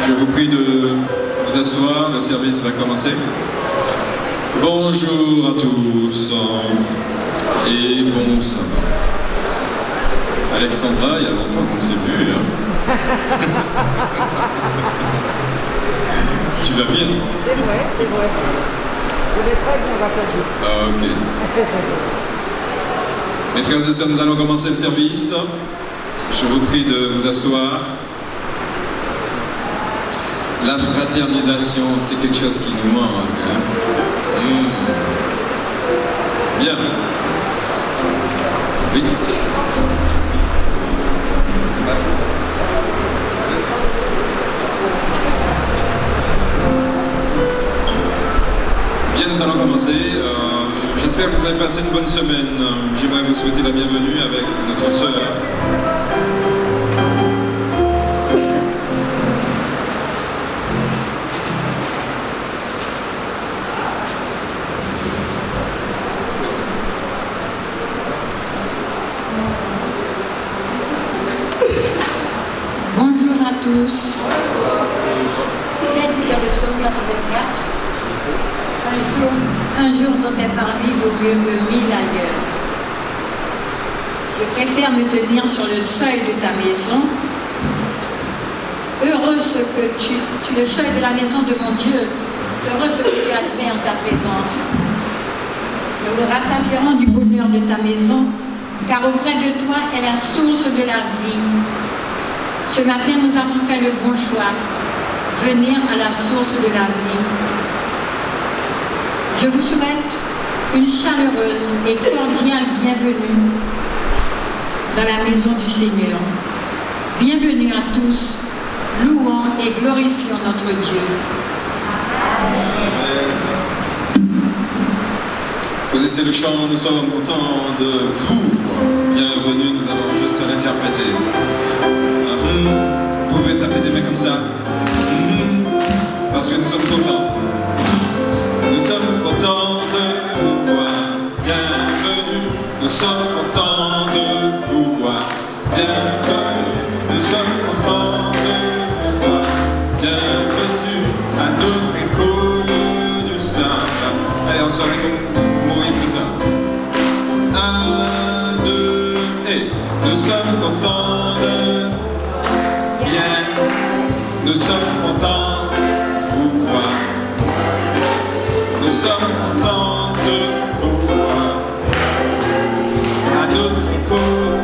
Je vous prie de vous asseoir, le service va commencer. Bonjour à tous et bon sabbat. Alexandra, il y a longtemps qu'on s'est vu. Hein. Tu vas bien? C'est vrai, c'est vrai. Je vais très bien, Raphaël. Ah, ok. Mes frères et sœurs, nous allons commencer le service. Je vous prie de vous asseoir. La fraternisation, c'est quelque chose qui nous manque. Hein? Bien. Oui. Bien, nous allons commencer. J'espère que vous avez passé une bonne semaine. J'aimerais vous souhaiter la bienvenue avec notre sœur. Bonjour à tous. Lettre le psaume 84. Un jour dans tes parvis vaut mieux que 1000 ailleurs. Je préfère me tenir sur le seuil de ta maison. Heureux ce que tu le seuil de la maison de mon Dieu. Heureux ce que tu admets en ta présence. Nous nous rassasierons du bonheur de ta maison, car auprès de toi est la source de la vie. Ce matin, nous avons fait le bon choix, venir à la source de la vie. Je vous souhaite une chaleureuse et cordiale bienvenue dans la maison du Seigneur. Bienvenue à tous, louons et glorifions notre Dieu. Vous connaissez le chant, nous sommes contents de vous voir. Bienvenue, nous allons juste l'interpréter. Vous pouvez taper des mains comme ça. Parce que nous sommes contents. Nous sommes contents de vous voir. Bienvenue. Nous sommes contents de vous voir. Bienvenue. Nous sommes contents de vous voir. Bienvenue à notre école du sabbat. Allez, on soirée comme Maurice, tout ça. 1, 2, et nous sommes contents de bien. Nous sommes contents de vous voir. Nous sommes contents de vous voir. À notre école.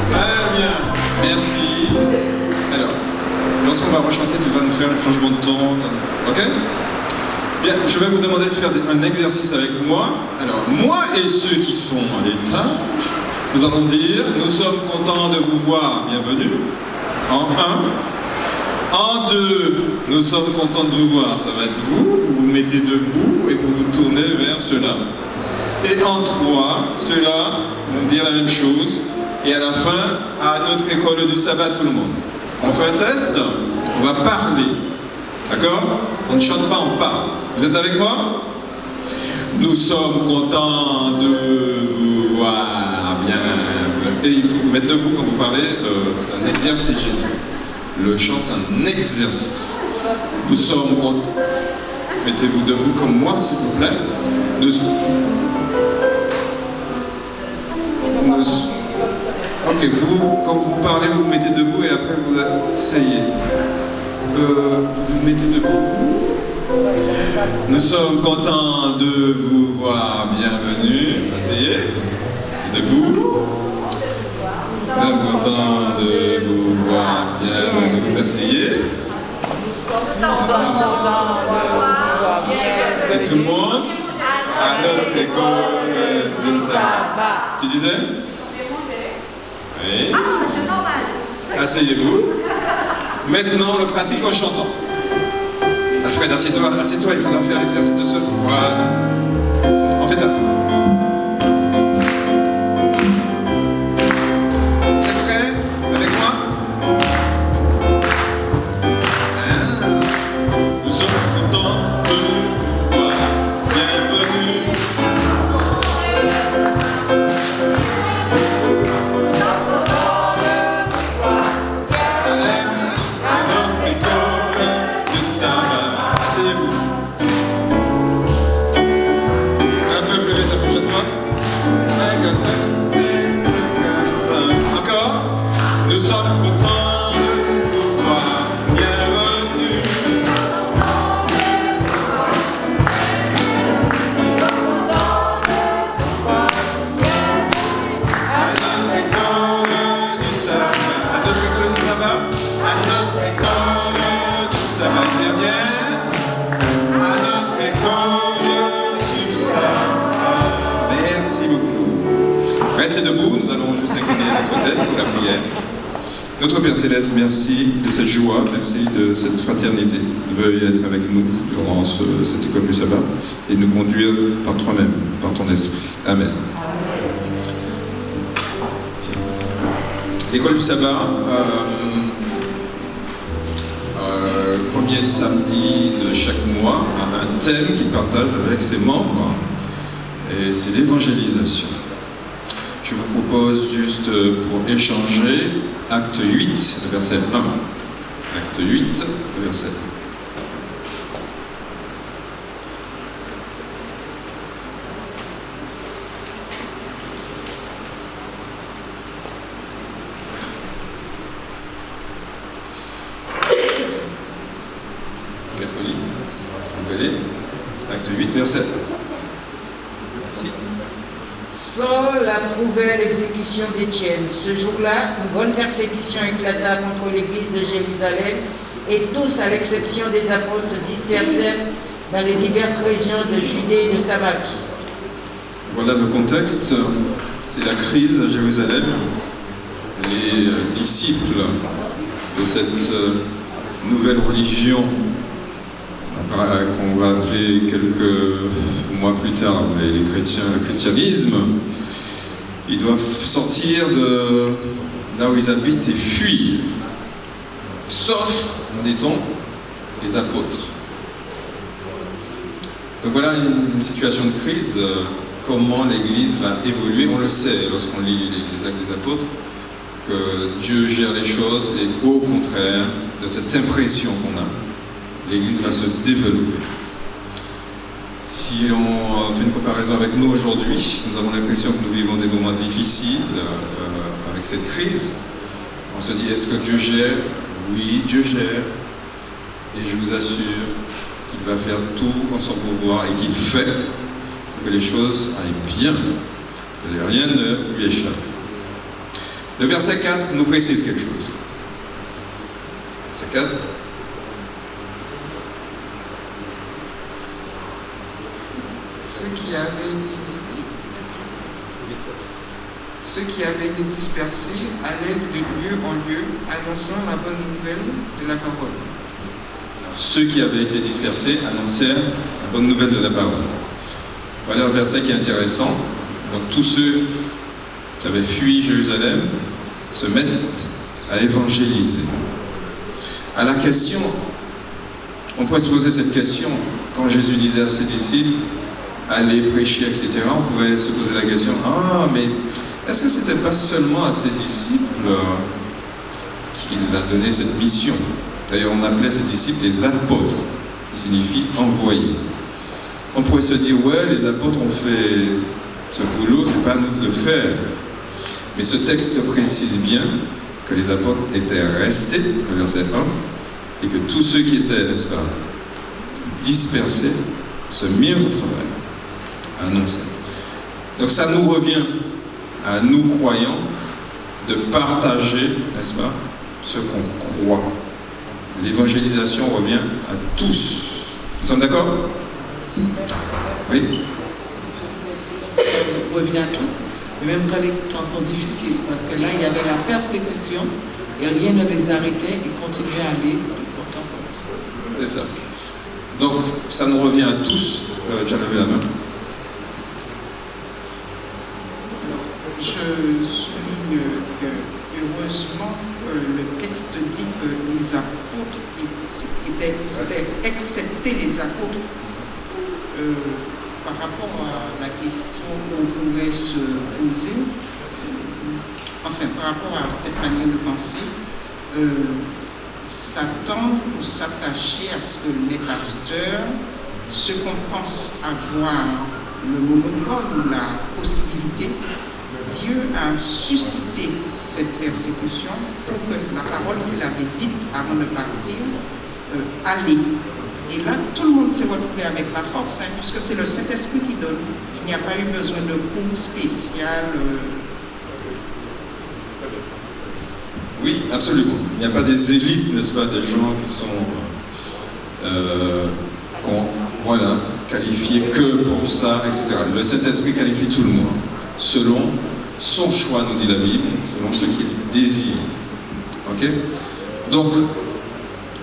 Très bien. Merci. Alors, lorsqu'on va rechanter, tu vas nous faire le changement de ton. Ok? Bien, je vais vous demander de faire un exercice avec moi. Alors, moi et ceux qui sont à l'étage, nous allons dire, nous sommes contents de vous voir. Bienvenue. En 1. En 2, nous sommes contents de vous voir. Ça va être vous. Vous vous mettez debout et vous vous tournez vers ceux-là. Et en 3, ceux-là vont dire la même chose. Et à la fin, à notre école du sabbat, tout le monde. On fait un test. On va parler. D'accord? On ne chante pas, on parle. Vous êtes avec moi? Nous sommes contents de vous voir. Bien. Et il faut vous mettre debout quand vous parlez. C'est un exercice, j'ai dit. Le chant, c'est un exercice. Nous sommes contents. Mettez-vous debout comme moi, s'il vous plaît. Ok, vous, quand vous parlez, vous vous mettez debout et après vous asseyez. Vous vous mettez debout. Nous sommes contents de vous voir. Bienvenue. Asseyez. Mettez debout. Nous sommes contents de vous voir. Bienvenue. Vous asseyez. Et tout le monde à notre école du sabbat. Tu disais? Oui. Asseyez-vous. Maintenant, on le pratique en chantant. Alfred, assieds-toi, il faudra faire l'exercice de ce. Voilà. On fait ça. C'est prêt? Avec moi? Nous sommes contents de vous voir. Bienvenue. À notre école debout, nous allons juste incliner notre tête pour la prière. Notre Père Céleste, merci de cette joie, merci de cette fraternité. Veuille être avec nous durant cette école du sabbat et nous conduire par toi-même, par ton esprit. Amen. L'école du sabbat, premier samedi de chaque mois, a un thème qu'il partage avec ses membres, et c'est l'évangélisation. Je vous propose juste pour échanger, acte 8, verset 1. Acte 8, verset 1. Acte 8, verset 1. Merci. Saul approuvait l'exécution d'Étienne. Ce jour-là, une bonne persécution éclata contre l'église de Jérusalem et tous, à l'exception des apôtres, se dispersèrent dans les diverses régions de Judée et de Samarie. Voilà le contexte, c'est la crise à Jérusalem. Les disciples de cette nouvelle religion qu'on va appeler quelques mois plus tard les chrétiens, le christianisme, ils doivent sortir de là où ils habitent et fuir, sauf, dit-on, les apôtres. Donc voilà une situation de crise. Comment l'Église va évoluer, on le sait lorsqu'on lit les actes des apôtres, que Dieu gère les choses et au contraire de cette impression qu'on a, l'Église va se développer. Si on fait une comparaison avec nous aujourd'hui, nous avons l'impression que nous vivons des moments difficiles avec cette crise. On se dit, est-ce que Dieu gère? Oui, Dieu gère. Et je vous assure qu'il va faire tout en son pouvoir et qu'il fait pour que les choses aillent bien, que rien ne lui échappe. Le verset 4 nous précise quelque chose. Verset 4. Ceux qui avaient été dispersés allaient de lieu en lieu, annonçant la bonne nouvelle de la parole. Alors, ceux qui avaient été dispersés annoncèrent la bonne nouvelle de la parole. Voilà un verset qui est intéressant. Donc tous ceux qui avaient fui Jérusalem se mettent à évangéliser. À la question, on pourrait se poser cette question, quand Jésus disait à ses disciples, aller prêcher, etc., on pouvait se poser la question, mais est-ce que c'était pas seulement à ses disciples qu'il a donné cette mission? D'ailleurs, on appelait ces disciples les apôtres, qui signifie envoyés. On pourrait se dire, ouais, les apôtres ont fait ce boulot, c'est pas à nous de le faire. Mais ce texte précise bien que les apôtres étaient restés, le verset 1, et que tous ceux qui étaient, n'est-ce pas, dispersés, se mirent au travail, à annoncer. Donc ça nous revient à nous croyants de partager, n'est-ce pas, ce qu'on croit. L'évangélisation revient à tous. Nous sommes d'accord? Oui. Revient à tous, mais même quand les temps sont difficiles, parce que là il y avait la persécution et rien ne les arrêtait, ils continuaient à aller de porte en porte. C'est ça. Donc ça nous revient à tous. Tu as levé la main. Je souligne que, heureusement, le texte dit que les apôtres c'était excepté les apôtres. Par rapport à la question qu'on pourrait se poser, par rapport à cette manière de penser, s'attendre ou s'attacher à ce que les pasteurs, ceux qu'on pense avoir le monopole ou la possibilité, Dieu a suscité cette persécution pour que la parole qu'il avait dite avant de partir allait. Et là, tout le monde s'est retrouvé avec la force, puisque c'est le Saint-Esprit qui donne. Il n'y a pas eu besoin de cours spécial. Oui, absolument. Il n'y a pas des élites, n'est-ce pas, des gens qui sont qualifiés que pour ça, etc. Le Saint-Esprit qualifie tout le monde, selon son choix, nous dit la Bible, selon ce qu'il désire. Ok? Donc,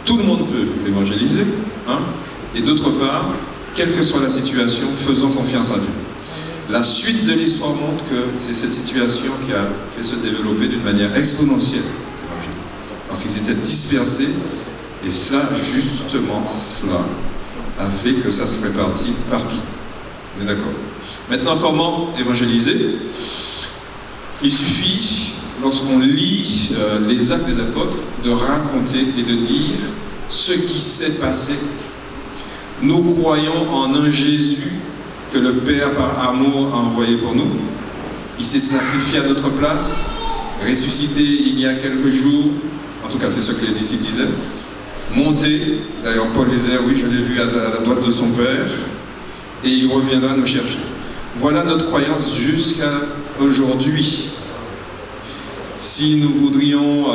tout le monde peut évangéliser, hein? Et d'autre part, quelle que soit la situation, faisons confiance à Dieu. La suite de l'histoire montre que c'est cette situation qui a fait se développer d'une manière exponentielle l'évangile. Parce qu'ils étaient dispersés, et ça, justement, cela a fait que ça se répartit partout. On est d'accord? Maintenant, comment évangéliser? Il suffit, lorsqu'on lit les Actes des Apôtres, de raconter et de dire ce qui s'est passé. Nous croyons en un Jésus que le Père, par amour, a envoyé pour nous. Il s'est sacrifié à notre place, ressuscité il y a quelques jours, en tout cas c'est ce que les disciples disaient, monté, d'ailleurs Paul disait, oui, je l'ai vu à la droite de son Père, et il reviendra nous chercher. Voilà notre croyance jusqu'à aujourd'hui. Si nous voudrions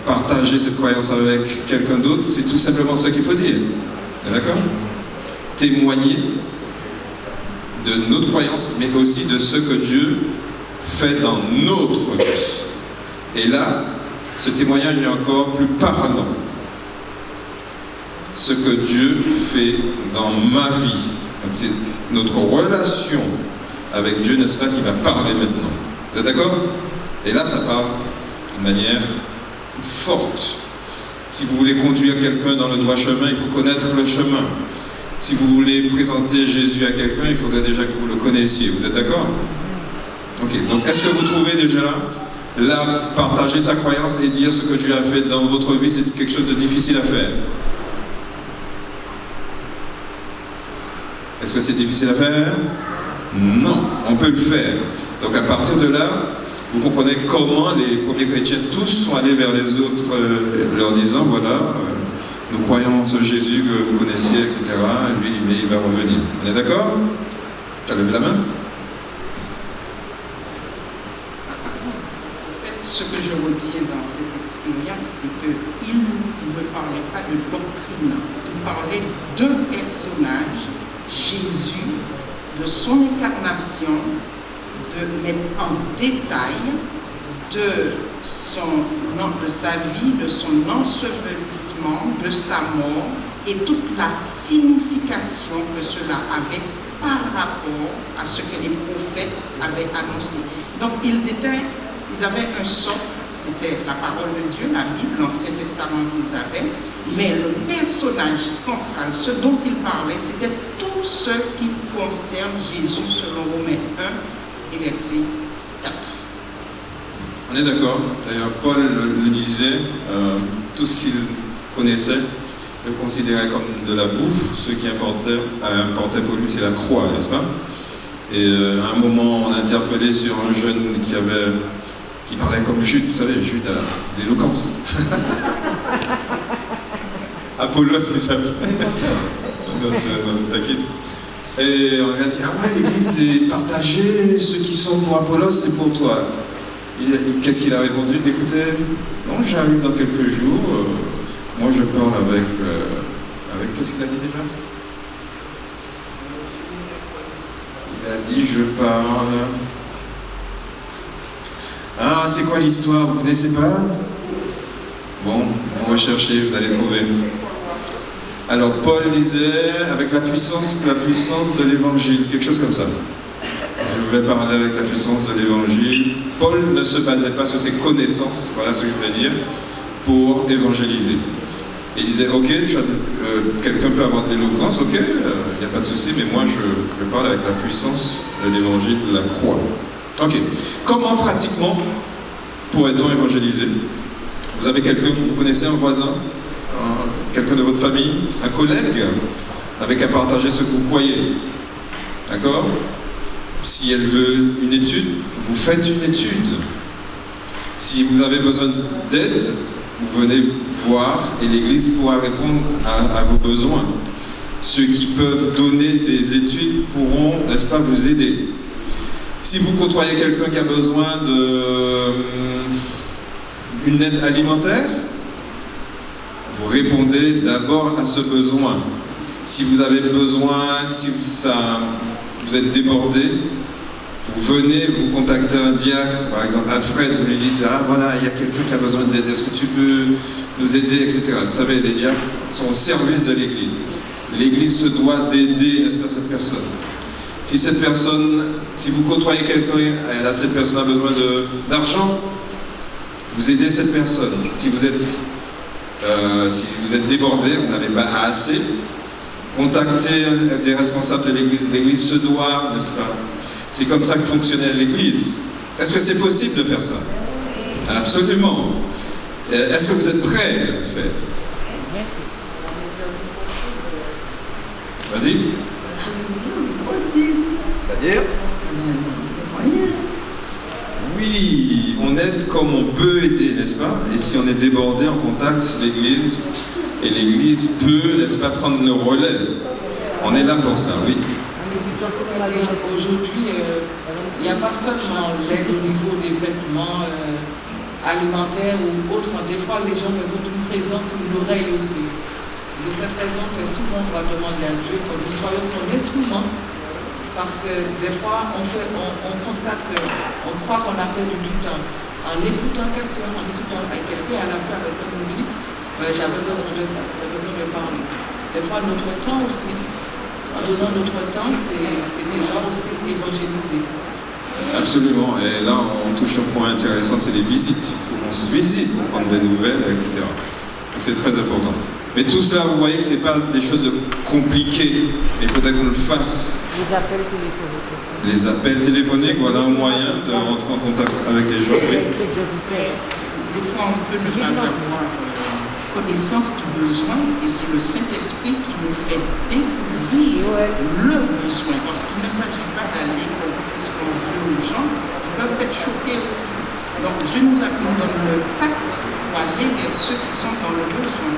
partager cette croyance avec quelqu'un d'autre, c'est tout simplement ce qu'il faut dire. D'accord? Témoigner de notre croyance, mais aussi de ce que Dieu fait dans notre vie. Et là, ce témoignage est encore plus parlant. Ce que Dieu fait dans ma vie. Donc c'est notre relation avec Dieu, n'est-ce pas, qui va parler maintenant. Vous êtes d'accord? Et là, ça parle de manière forte. Si vous voulez conduire quelqu'un dans le droit chemin, il faut connaître le chemin. Si vous voulez présenter Jésus à quelqu'un, il faudrait déjà que vous le connaissiez. Vous êtes d'accord? Ok, donc est-ce que vous trouvez déjà là, partager sa croyance et dire ce que Dieu a fait dans votre vie, c'est quelque chose de difficile à faire? Est-ce que c'est difficile à faire? Non, on peut le faire. Donc à partir de là, vous comprenez comment les premiers chrétiens tous sont allés vers les autres, leur disant, voilà, nous croyons en ce Jésus que vous connaissiez, etc. Lui, mais il va revenir. On est d'accord? Tu as levé la main? En fait, ce que je retiens dans cette expérience, c'est qu'il ne parlait pas de doctrine. Il parlait d'un personnage, Jésus, de son incarnation, mais en détail de sa vie, de son ensevelissement, de sa mort et toute la signification que cela avait par rapport à ce que les prophètes avaient annoncé. Donc ils avaient un socle, c'était la parole de Dieu, la Bible, l'Ancien Testament qu'ils avaient, mais le personnage central, ce dont ils parlaient, c'était tout ce qui concerne Jésus selon Romains 1 et verset 4. On est d'accord. D'ailleurs, Paul le disait, tout ce qu'il connaissait, le considérait comme de la bouffe. Ce qui importait pour lui, c'est la croix, n'est-ce pas? Et à un moment, on a interpellé sur un jeune qui parlait comme Jude. Vous savez, Jude a l'éloquence. Apollos, il s'appelle. Non, c'est taquine. Et on lui a dit, ah ouais, l'église est partagée, ceux qui sont pour Apollos, c'est pour toi. Qu'est-ce qu'il a répondu? Écoutez, non, j'arrive dans quelques jours, moi je parle avec qu'est-ce qu'il a dit déjà? Il a dit, je parle... Ah, c'est quoi l'histoire? Vous connaissez pas? Bon, on va chercher, vous allez trouver. Alors, Paul disait, avec la puissance de l'évangile, quelque chose comme ça. Je vais parler avec la puissance de l'évangile. Paul ne se basait pas sur ses connaissances, voilà ce que je voulais dire, pour évangéliser. Il disait, ok, quelqu'un peut avoir de l'éloquence, ok, il n'y a pas de souci, mais moi je parle avec la puissance de l'évangile de la croix. Ok, comment pratiquement pourrait-on évangéliser? Vous avez quelqu'un, vous connaissez un voisin, quelqu'un de votre famille, un collègue, avec à partager ce que vous croyez. D'accord? Si elle veut une étude, vous faites une étude. Si vous avez besoin d'aide, vous venez voir et l'Église pourra répondre à vos besoins. Ceux qui peuvent donner des études pourront, n'est-ce pas, vous aider. Si vous côtoyez quelqu'un qui a besoin d'une aide alimentaire, vous répondez d'abord à ce besoin. Si vous avez besoin, si vous êtes débordé, Vous venez, vous contactez un diacre, par exemple Alfred, vous lui dites « Ah voilà, il y a quelqu'un qui a besoin d'aide, est-ce que tu peux nous aider ?» etc. Vous savez, les diacres sont au service de l'Église. L'Église se doit d'aider, n'est-ce pas, cette personne. Si cette personne, si vous côtoyez quelqu'un, cette personne a besoin d'argent, vous aidez cette personne. Si vous êtes débordé, vous n'avez pas assez, contactez des responsables de l'Église. L'Église se doit, n'est-ce pas? C'est comme ça que fonctionnait l'Église. Est-ce que c'est possible de faire ça? Absolument. Est-ce que vous êtes prêts à le faire? Vas-y. C'est-à-dire? Oui, on aide comme on peut aider, n'est-ce pas? Et si on est débordé, on contacte l'Église, et l'Église peut, n'est-ce pas, prendre le relais. On est là pour ça, oui. Aujourd'hui, il n'y a pas seulement l'aide au niveau des vêtements alimentaires ou autres. Des fois, les gens ont besoin d'une présence ou d'une oreille aussi. Et de cette raison que souvent on doit demander à Dieu que nous soyons son instrument. Parce que des fois, on constate qu'on croit qu'on a perdu du temps. En écoutant quelqu'un, en discutant avec quelqu'un, à la fin, la personne nous dit j'avais besoin de ça, j'avais besoin de parler. Des fois, notre temps aussi, en donnant notre temps, c'est déjà aussi évangéliser. Absolument. Et là, on touche un point intéressant, c'est les visites. Il faut qu'on se visite pour prendre des nouvelles, etc. Donc c'est très important. Mais tout cela, vous voyez que ce n'est pas des choses compliquées. Il faudrait qu'on le fasse. Les appels téléphoniques aussi. Les appels téléphoniques, voilà un moyen de rentrer en contact avec les gens. Oui. Des fois, on peut ne pas avoir connaissance du besoin, et c'est le Saint-Esprit qui nous fait découvrir le besoin. Parce qu'il ne s'agit pas d'aller porter ce qu'on veut aux gens, qui peuvent être choqués aussi. Donc Dieu nous donne le tact pour aller vers ceux qui sont dans le besoin.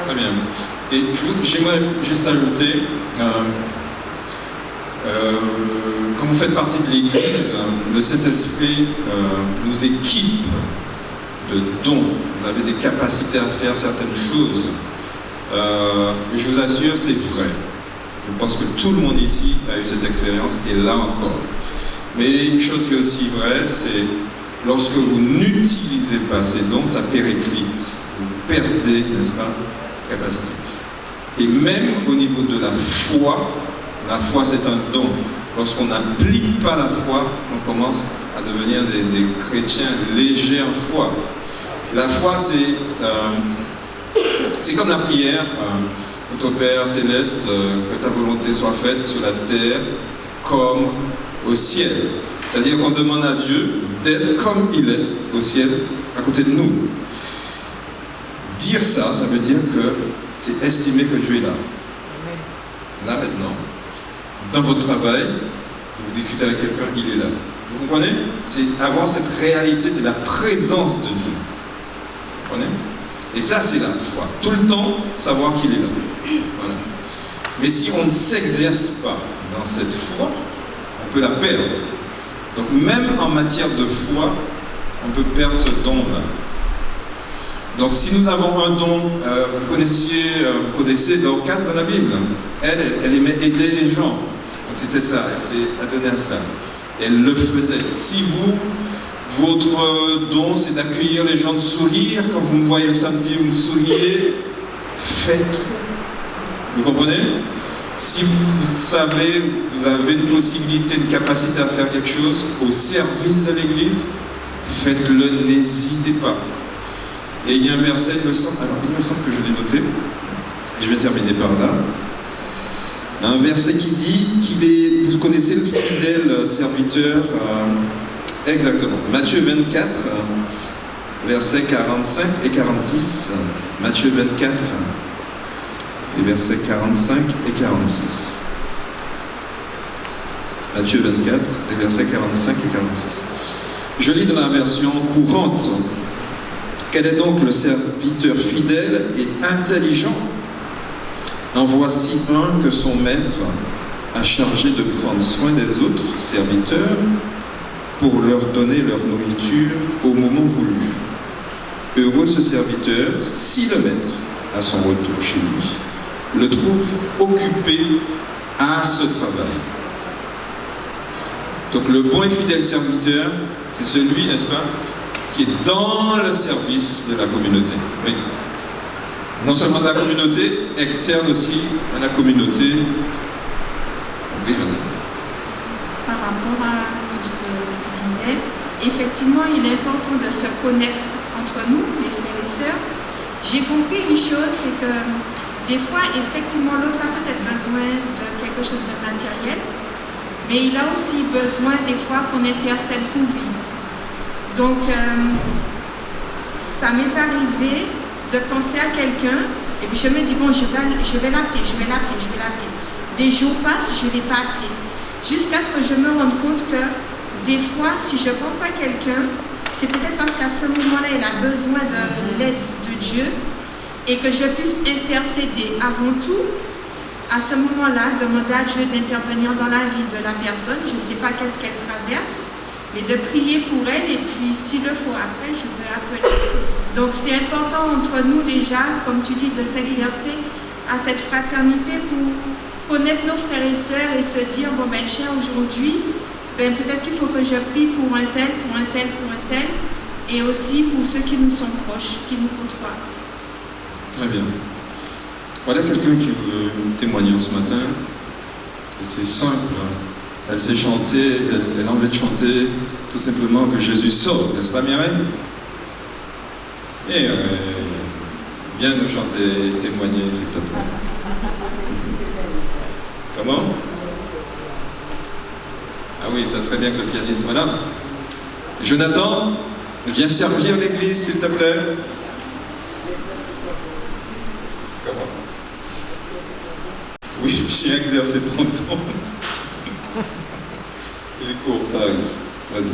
Très bien. Et j'aimerais juste ajouter, quand vous faites partie de l'Église, le Saint-Esprit nous équipe de dons. Vous avez des capacités à faire certaines choses. Je vous assure, c'est vrai. Je pense que tout le monde ici a eu cette expérience qui est là encore. Mais une chose qui est aussi vraie, c'est lorsque vous n'utilisez pas ces dons, ça périclite. Vous perdez, n'est-ce pas, cette capacité. Et même au niveau de la foi c'est un don. Lorsqu'on n'applique pas la foi, on commence à devenir des chrétiens légers en foi. La foi, c'est comme la prière. Notre Père céleste, que ta volonté soit faite sur la terre comme au ciel. C'est-à-dire qu'on demande à Dieu d'être comme il est au ciel, à côté de nous. Dire ça, ça veut dire que c'est estimer que Dieu est là. Là maintenant. Dans votre travail, vous discutez avec quelqu'un, il est là. Vous comprenez? C'est avoir cette réalité de la présence de Dieu. Vous comprenez? Et ça, c'est la foi. Tout le temps, savoir qu'il est là. Voilà. Mais si on ne s'exerce pas dans cette foi, on peut la perdre. Donc même en matière de foi, on peut perdre ce don-là. Donc si nous avons un don, vous connaissez Dorcas dans la Bible. Elle aimait aider les gens. Donc c'était ça, elle s'est adonnée à cela. Elle le faisait. Si votre don, c'est d'accueillir les gens, de sourire, quand vous me voyez le samedi, vous me souriez, faites-le. Vous comprenez? Si vous savez, vous avez une possibilité, une capacité à faire quelque chose au service de l'Église, faites-le, n'hésitez pas. Et il y a un verset, il me semble que je l'ai noté, et je vais terminer par là. Un verset qui dit qu'il est, vous connaissez le fidèle serviteur, exactement, Matthieu 24, versets 45 et 46. Matthieu 24, les versets 45 et 46. Matthieu 24, les versets 45 et 46. Je lis dans la version courante. Quel est donc le serviteur fidèle et intelligent? En voici un que son maître a chargé de prendre soin des autres serviteurs pour leur donner leur nourriture au moment voulu. Heureux ce serviteur si le maître, à son retour chez lui, le trouve occupé à ce travail. Donc le bon et fidèle serviteur, c'est celui, n'est-ce pas, qui est dans le service de la communauté. Oui. Non seulement de la communauté, externe aussi à la communauté. Oui, vas-y. Par rapport à tout ce que tu disais, effectivement, il est important de se connaître entre nous, les frères et sœurs. J'ai compris une chose, c'est que des fois, effectivement, l'autre a peut-être besoin de quelque chose de matériel, mais il a aussi besoin des fois qu'on intercède pour lui. Donc, ça m'est arrivé de penser à quelqu'un, et puis je me dis, bon, je vais l'appeler. Des jours passent, je ne l'ai pas appelé. Jusqu'à ce que je me rende compte que des fois, si je pense à quelqu'un, c'est peut-être parce qu'à ce moment-là, il a besoin de l'aide de Dieu et que je puisse intercéder avant tout, à ce moment-là, demander à Dieu d'intervenir dans la vie de la personne. Je ne sais pas qu'est-ce qu'elle traverse, mais de prier pour elle et puis s'il le faut après, je peux appeler. Donc c'est important entre nous déjà, comme tu dis, de s'exercer à cette fraternité pour connaître nos frères et sœurs et se dire, bon ben tiens, aujourd'hui, ben, peut-être qu'il faut que je prie pour un tel, et aussi pour ceux qui nous sont proches, qui nous côtoient. Très bien. Voilà quelqu'un qui veut témoigner ce matin. Et c'est simple. Elle sait chanter, elle a envie de chanter tout simplement que Jésus sauve, n'est-ce pas Mireille? Et viens nous chanter et témoigner, s'il te plaît. Comment? Ah oui, ça serait bien que le pianiste soit là. Jonathan, viens servir l'église, s'il te plaît. Comment? Oui, viens exercer ton don. Il est court, ça arrive. Vas-y.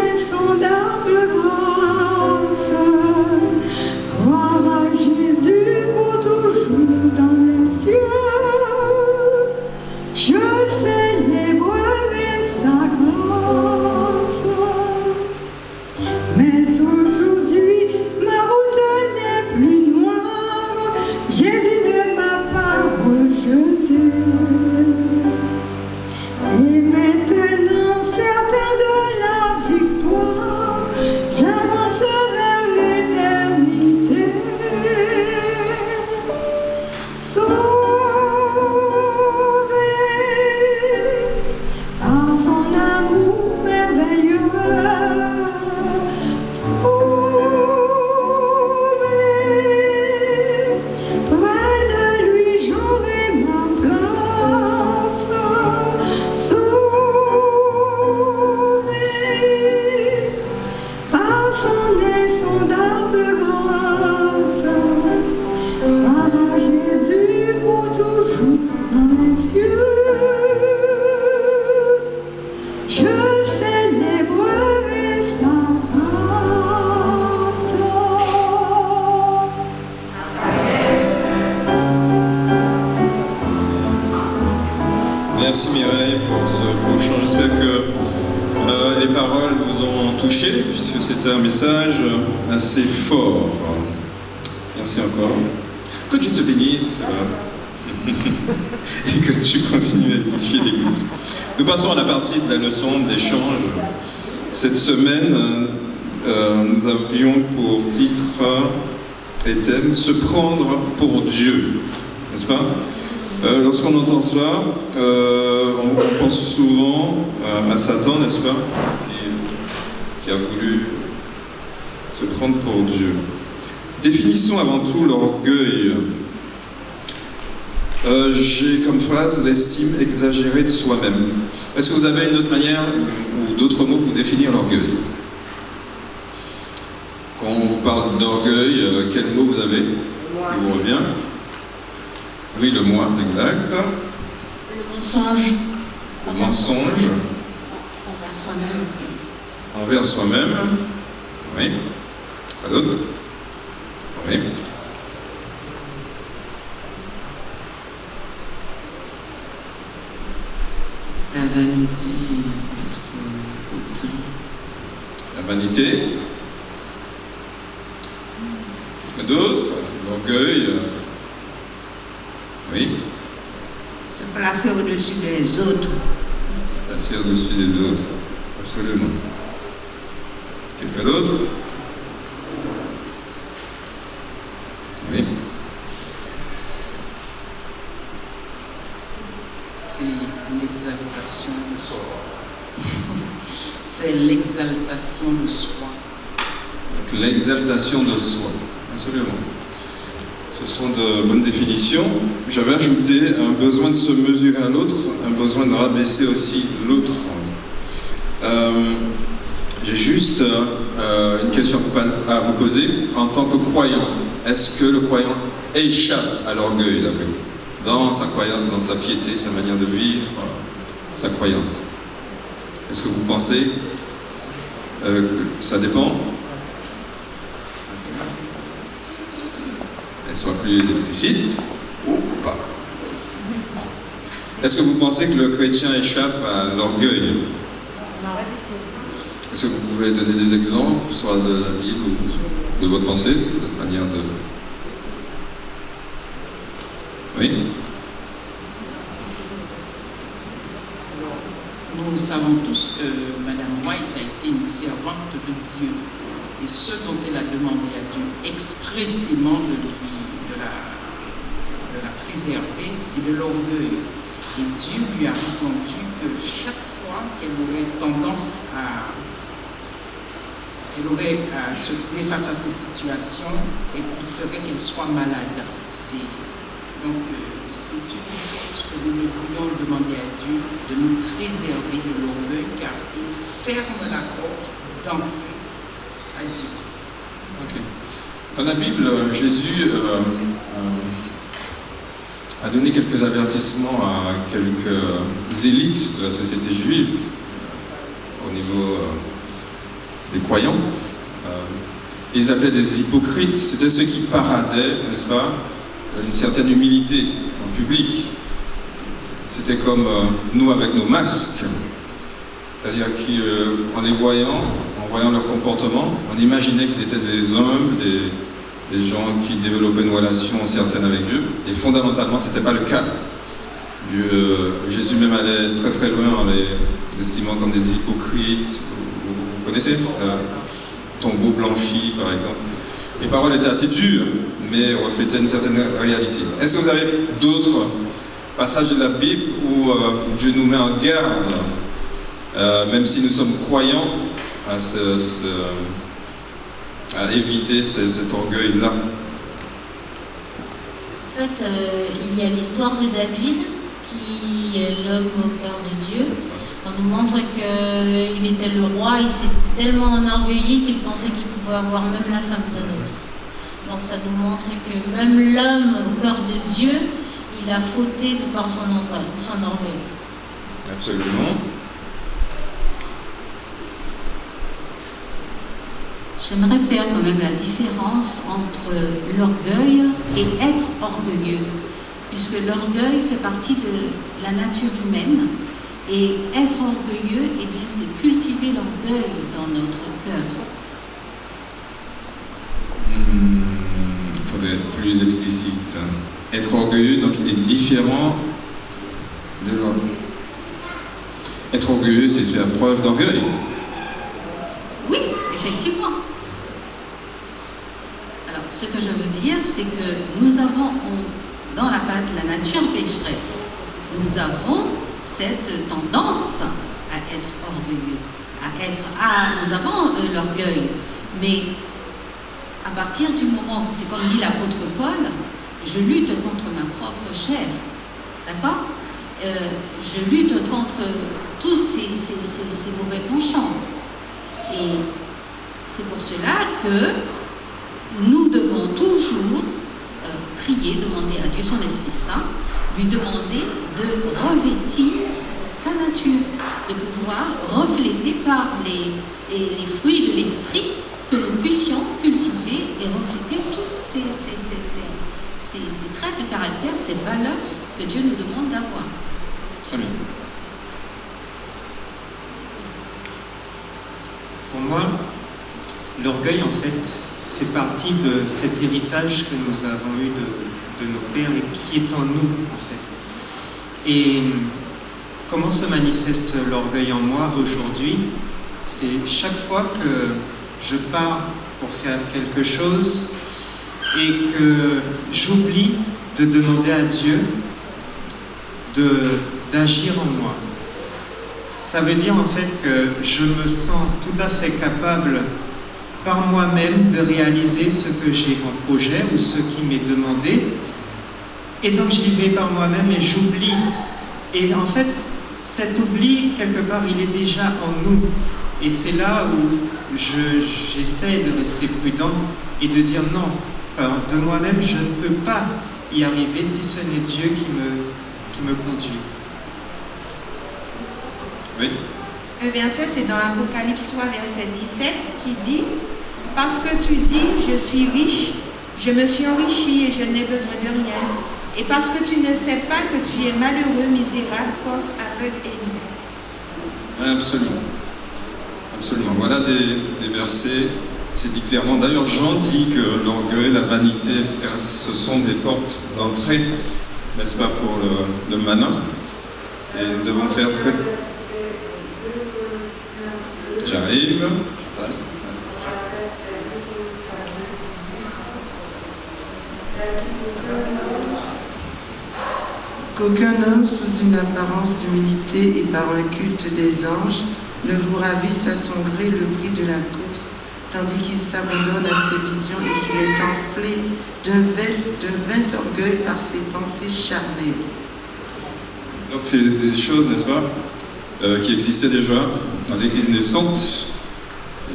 Insondable grâce, gloire à Jésus. c'était un message assez fort. Merci encore. Que Dieu te bénisse et que tu continues à édifier l'Église. Nous passons à la partie de la leçon d'échange. Cette semaine, nous avions pour titre et thème « Se prendre pour Dieu ». N'est-ce pas ? Lorsqu'on entend cela, on pense souvent à Satan, n'est-ce pas, qui a voulu se prendre pour Dieu. Définissons avant tout l'orgueil. J'ai comme phrase l'estime exagérée de soi-même. Est-ce que vous avez une autre manière ou d'autres mots pour définir l'orgueil ? Quand on vous parle d'orgueil, quel mot vous avez qui vous revient ? Oui, le moi, exact. Le mensonge. Le mensonge. Envers soi-même. Envers soi-même. Oui. Quoi d'autre ? Oui. La vanité, être hautain. La vanité. Quelqu'un d'autre ? L'orgueil. Oui. Se placer au-dessus des autres. Passer au-dessus des autres. Absolument. Quelqu'un d'autre ? Oui. C'est l'exaltation de soi. C'est l'exaltation de soi. Donc l'exaltation de soi. Absolument. Ce sont de bonnes définitions. J'avais ajouté un besoin de se mesurer à l'autre, un besoin de rabaisser aussi l'autre. J'ai juste une question à vous poser. En tant que croyant, est-ce que le croyant échappe à l'orgueil dans sa croyance, dans sa piété, sa manière de vivre, sa croyance? Est-ce que vous pensez que ça dépend? Soit plus explicite ou pas. Est-ce que vous pensez que le chrétien échappe à l'orgueil? Est-ce que vous pouvez donner des exemples, soit de la Bible ou de votre pensée, cette manière de... Oui? Nous savons tous que Madame White a été une servante de Dieu. Et ce dont elle a demandé à Dieu expressément de la préserver, c'est de l'orgueil. Et Dieu lui a répondu que chaque fois qu'elle aurait tendance elle aurait à se trouver face à cette situation, et qu'il ferait qu'elle soit malade. Donc c'est une chose que nous devrions demander à Dieu, de nous préserver de l'orgueil, car il ferme la porte d'entrée à Dieu. Ok. Dans la Bible, Jésus a donné quelques avertissements à quelques élites de la société juive au niveau des croyants. Ils appelaient des hypocrites. C'était ceux qui paradaient, n'est-ce pas, une certaine humilité en public. C'était comme nous avec nos masques. C'est-à-dire qu'en les voyant, en voyant leur comportement, on imaginait qu'ils étaient des humbles, des gens qui développaient une relation certaine avec Dieu. Et fondamentalement, ce n'était pas le cas. Jésus même allait très très loin en les estimant comme des hypocrites. Vous connaissez tombeau blanchi, par exemple. Les paroles étaient assez dures, mais reflétaient une certaine réalité. Est-ce que vous avez d'autres passages de la Bible où Dieu nous met en garde, même si nous sommes croyants, à éviter cet orgueil-là? En fait, il y a l'histoire de David, qui est l'homme au cœur de Dieu. On nous montre qu'il était le roi, il s'était tellement enorgueilli qu'il pensait qu'il pouvait avoir même la femme d'un autre. Donc ça nous montre que même l'homme au cœur de Dieu, il a fauté de par son orgueil. Absolument. J'aimerais faire quand même la différence entre l'orgueil et être orgueilleux, puisque l'orgueil fait partie de la nature humaine, et être orgueilleux, eh bien, c'est cultiver l'orgueil dans notre cœur. plus explicite. Être orgueilleux donc est différent de l'orgueil. Être orgueilleux, c'est faire preuve d'orgueil. Oui, effectivement. Alors, ce que je veux dire, c'est que nous avons, dans la nature pécheresse, nous avons cette tendance à être orgueilleux, nous avons l'orgueil, mais à partir du moment, c'est comme dit l'apôtre Paul, je lutte contre ma propre chair, d'accord? Je lutte contre tous ces mauvais penchants. Et c'est pour cela que nous devons toujours prier, demander à Dieu son Esprit Saint, lui demander de revêtir sa nature, de pouvoir refléter par les fruits de l'Esprit que nous puissions cultiver et refléter tous ces traits de caractère, ces valeurs que Dieu nous demande d'avoir. Très bien. Pour moi, l'orgueil, en fait partie de cet héritage que nous avons eu de nos pères et qui est en nous, en fait. Et comment se manifeste l'orgueil en moi aujourd'hui? C'est chaque fois que je pars pour faire quelque chose et que j'oublie de demander à Dieu d'agir en moi. Ça veut dire en fait que je me sens tout à fait capable par moi-même de réaliser ce que j'ai en projet ou ce qui m'est demandé. Et donc j'y vais par moi-même et j'oublie. Et en fait, cet oubli, quelque part, il est déjà en nous. Et c'est là où j'essaie de rester prudent et de dire non, de moi-même, je ne peux pas y arriver si ce n'est Dieu qui me conduit. Oui. Un verset, c'est dans Apocalypse 3, verset 17, qui dit « Parce que tu dis, je suis riche, je me suis enrichi et je n'ai besoin de rien. Et parce que tu ne sais pas que tu es malheureux, misérable, pauvre, aveugle et nu. » Absolument. Absolument. Voilà des versets, c'est dit clairement. D'ailleurs, Jean dit que l'orgueil, la vanité, etc., ce sont des portes d'entrée, n'est-ce pas, pour le malin. Et nous devons faire très... J'arrive. Qu'aucun homme, sous une apparence d'humilité et par un culte des anges, ne vous ravisse à son gré le bruit de la course, tandis qu'il s'abandonne à ses visions et qu'il est enflé d'un vain orgueil par ses pensées charnelles. Donc c'est des choses, n'est-ce pas, qui existaient déjà dans l'Église naissante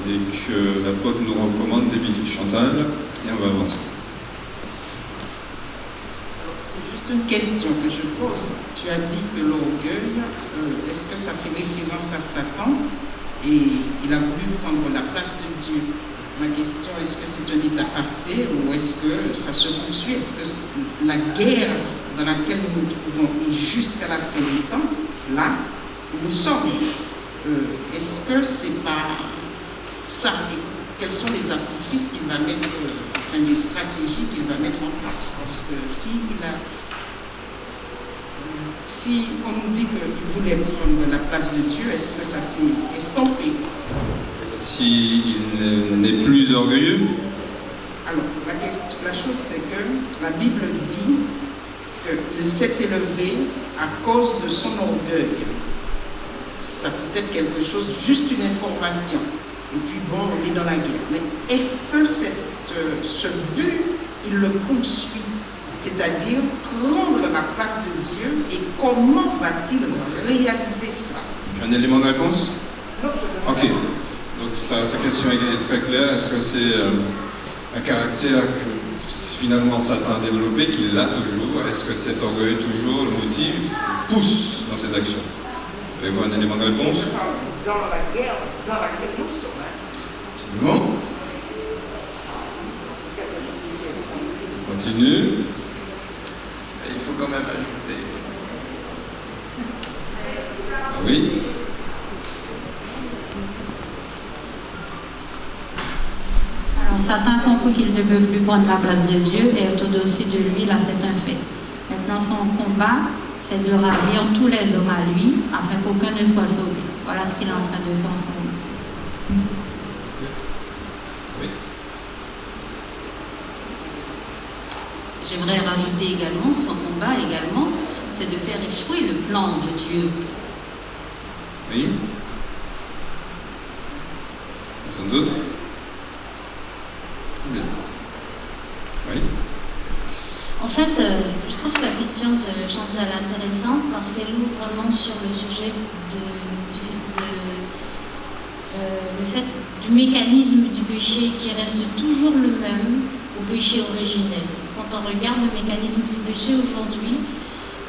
et que l'apôtre nous recommande d'éviter. Chantal, et on va avancer. C'est juste une question que je pose. Tu as dit que l'orgueil, est-ce que ça fait référence à Satan et il a voulu prendre la place de Dieu? Ma question, est-ce que c'est un état passé ou est-ce que ça se poursuit? Est-ce que la guerre dans laquelle nous nous trouvons est jusqu'à la fin du temps, là où nous sommes? Est-ce que c'est pas ça? Et quels sont les artifices qu'il va mettre, enfin les stratégies qu'il va mettre en place? Parce que si on nous dit qu'il voulait prendre la place de Dieu, est-ce que ça s'est estompé? S'il n'est plus orgueilleux? Alors, la chose c'est que la Bible dit qu'il s'est élevé à cause de son orgueil. Ça peut être quelque chose, juste une information. Et puis bon, on est dans la guerre. Mais est-ce que ce but, il le poursuit? C'est-à-dire prendre la place de Dieu, et comment va-t-il réaliser ça? Tu as un élément de réponse? Non, je Ok. Donc sa question est très claire. Est-ce que c'est un caractère que finalement Satan a développé, qu'il l'a toujours? Est-ce que cet orgueil toujours le motive, pousse dans ses actions? Avez-vous un élément de réponse? Dans la guerre dans laquelle nous sommes. Absolument. On continue. Il faut quand même ajouter. Ah oui. Alors Satan a compris qu'il ne peut plus prendre la place de Dieu et être au-dessus de lui, là c'est un fait. Maintenant son combat, c'est de ravir tous les hommes à lui, afin qu'aucun ne soit sauvé. Voilà ce qu'il est en train de faire en ce moment. Oui. J'aimerais rajouter également, son combat également, c'est de faire échouer le plan de Dieu. Oui. Personne d'autre? Oui. En fait, je trouve la question de Chantal intéressante parce qu'elle ouvre vraiment sur le sujet le fait du mécanisme du péché qui reste toujours le même au péché originel. Quand on regarde le mécanisme du péché aujourd'hui,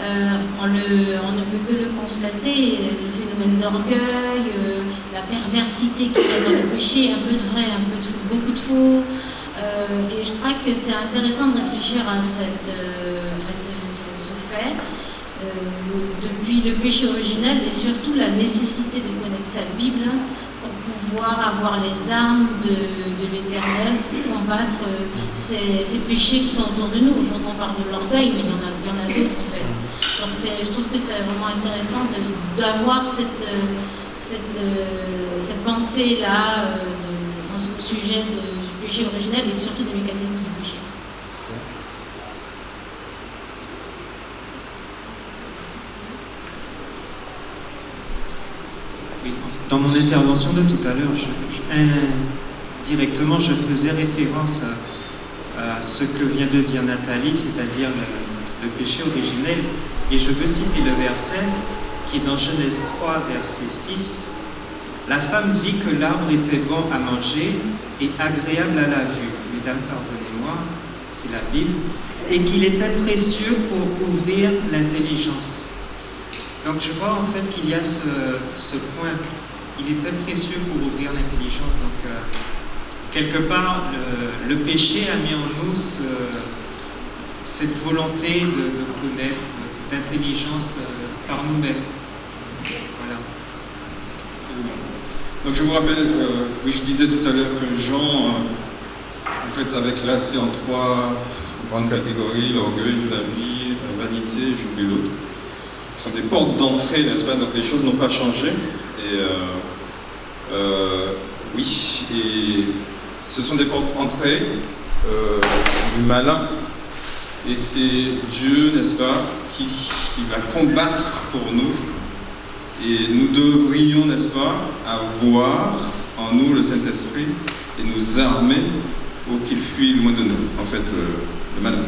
on ne peut que le constater, le phénomène d'orgueil, la perversité qu'il y a dans le péché, un peu de vrai, un peu de faux, beaucoup de faux. Et je crois que c'est intéressant de réfléchir à ce fait, depuis le péché originel et surtout la nécessité de connaître sa Bible pour pouvoir avoir les armes de l'Éternel pour combattre ces péchés qui sont autour de nous. Aujourd'hui on parle de l'orgueil, mais il y en a d'autres en fait. Donc je trouve que c'est vraiment intéressant d'avoir cette pensée-là au sujet du péché originel et surtout des mécanismes du péché. Oui, dans mon intervention de tout à l'heure, indirectement, je faisais référence à ce que vient de dire Nathalie, c'est-à-dire le péché originel. Et je veux citer le verset qui est dans Genèse 3, verset 6. La femme vit que l'arbre était bon à manger et agréable à la vue. Mesdames, pardonnez-moi, c'est la Bible. Et qu'il était précieux pour ouvrir l'intelligence. Donc je vois en fait qu'il y a ce point. Il était précieux pour ouvrir l'intelligence. Donc quelque part, le péché a mis en nous cette volonté de connaître, d'intelligence par nous-mêmes. Voilà. Donc je vous rappelle, oui, je disais tout à l'heure que Jean, en fait, avait classé en 3 grandes catégories, l'orgueil, la vie, la vanité, j'oublie l'autre. Ce sont des portes d'entrée, n'est-ce pas? Donc les choses n'ont pas changé. Et oui, et ce sont des portes d'entrée du malin. Et c'est Dieu, n'est-ce pas, qui va combattre pour nous. Et nous devrions, n'est-ce pas, avoir en nous le Saint-Esprit et nous armer pour qu'il fuit loin de nous, en fait, le malin.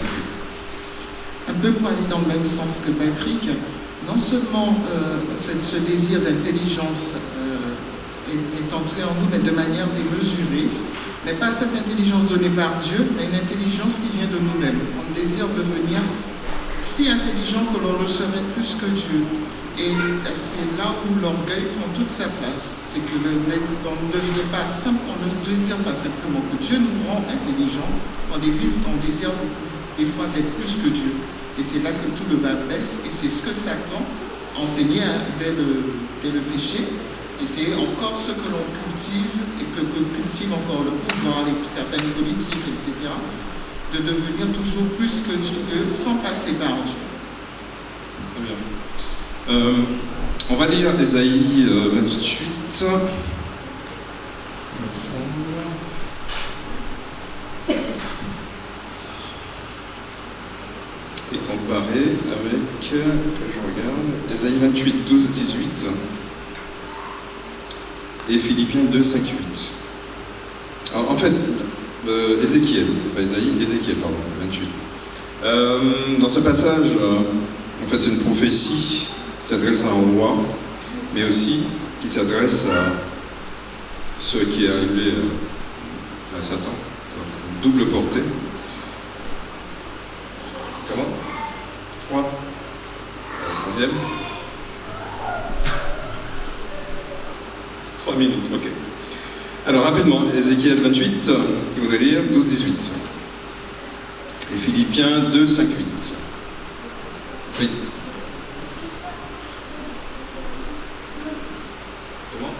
Un peu pour aller dans le même sens que Patrick, non seulement ce désir d'intelligence est entré en nous, mais de manière démesurée, mais pas cette intelligence donnée par Dieu, mais une intelligence qui vient de nous-mêmes. On désire devenir si intelligent que l'on le serait plus que Dieu. Et c'est là où l'orgueil prend toute sa place. C'est que on ne désire pas simplement que Dieu nous rend intelligents, on désire des fois d'être plus que Dieu. Et c'est là que tout le bas blesse, et c'est ce que Satan enseignait dès le péché. Et c'est encore ce que l'on cultive, et que cultive encore le pouvoir, certaines politiques, etc., de devenir toujours plus que Dieu sans passer par Dieu. Très bien. On va lire Ésaïe 28. Et comparer avec, que je regarde, Ésaïe 28, 12, 18 et Philippiens 2, 5, 8. Alors, en fait, Ézéchiel, c'est pas Ésaïe, Ézéchiel, pardon, 28. Dans ce passage, en fait, c'est une prophétie qui s'adresse à un roi, mais aussi qui s'adresse à ce qui est arrivé à Satan. Donc, double portée. Comment? 3. Troisième. 3 minutes, ok. Alors, rapidement, Ézéchiel 28, il voudrait lire 12, 18. Et Philippiens 2, 5, 8. Oui. Comment?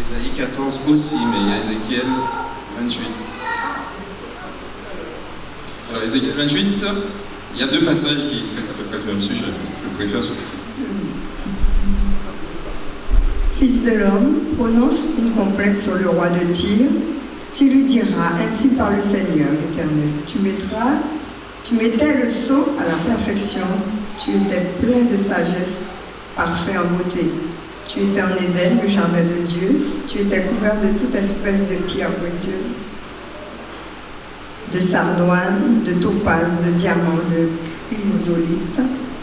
Ésaïe 14 aussi, mais il y a Ézéchiel 28. Alors Ézéchiel 28, il y a 2 passages qui traitent à peu près du même sujet. Je préfère ceux. Fils de l'homme, prononce une complainte sur le roi de Tyr. Tu lui diras, ainsi par le Seigneur l'Éternel, tu mettais le sceau à la perfection, tu étais plein de sagesse, parfait en beauté. Tu étais en Éden, le jardin de Dieu, tu étais couvert de toute espèce de pierres précieuses, de sardoine, de topaze, de diamant, de chrysolite,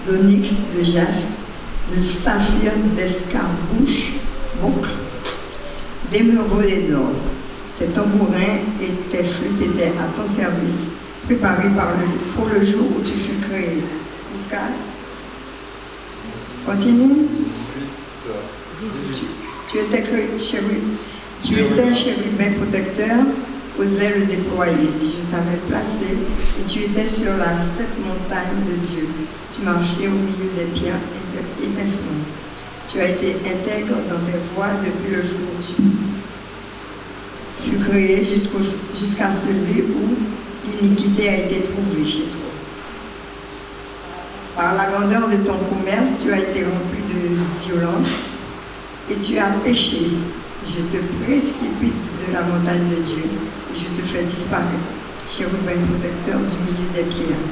d'onyx, de jaspe, de saphir, d'escarbouche, boucle, d'émeraude et d'or. Tes tambourins et tes flûtes étaient à ton service, préparés pour le jour où tu fus créé. Jusqu'à... Continue. Tu étais un chérubin protecteur aux ailes déployées. Je t'avais placé et tu étais sur la 7 montagne de Dieu. Tu marchais au milieu des pierres étincelantes. Tu as été intègre dans tes voies depuis le jour où tu fus créé jusqu'à celui où l'iniquité a été trouvée chez toi. Par la grandeur de ton commerce, tu as été rempli de violence et tu as péché. Je te précipite de la montagne de Dieu et je te fais disparaître, chérubin protecteur du milieu des pierres.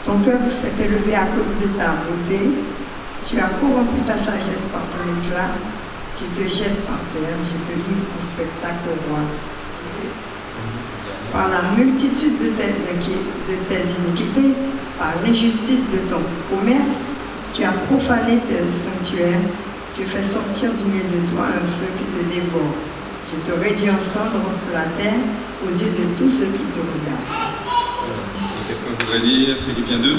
Ton cœur s'est élevé à cause de ta beauté. Tu as corrompu ta sagesse par ton éclat. Je te jette par terre, je te livre en spectacle au roi. Par la multitude de tes iniquités, par l'injustice de ton commerce, tu as profané tes sanctuaires. Je fais sortir du milieu de toi un feu qui te dévore. Je te réduis en cendres sur la terre aux yeux de tous ceux qui te regardent. Quelqu'un voudrait lire Philippiens 2 ?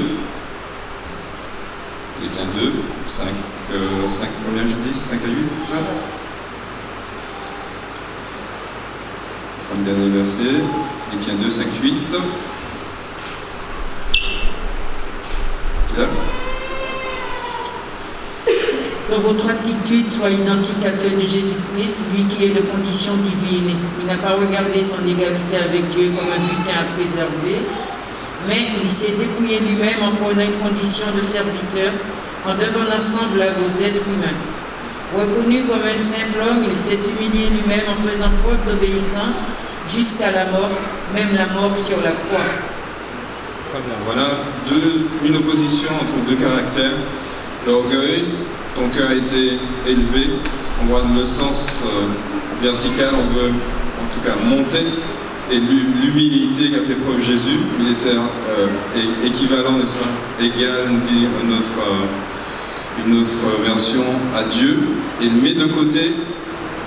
Philippiens 2, 5, combien je dis ? 5 à 8 ? Ce sera le dernier verset. Philippiens 2, 5, 8. Tu l'as ? Que votre attitude soit identique à celle de Jésus-Christ, lui qui est de condition divine. Il n'a pas regardé son égalité avec Dieu comme un butin à préserver, mais il s'est dépouillé lui-même en prenant une condition de serviteur, en devenant semblable aux êtres humains. Reconnu comme un simple homme, il s'est humilié lui-même en faisant preuve d'obéissance jusqu'à la mort, même la mort sur la croix. Voilà une opposition entre 2 caractères. L'orgueil, ton cœur a été élevé, on voit le sens vertical, on veut en tout cas monter, et l'humilité qu'a fait preuve Jésus, il était équivalent, n'est-ce pas, égal, dit une autre version, à Dieu, et il met de côté,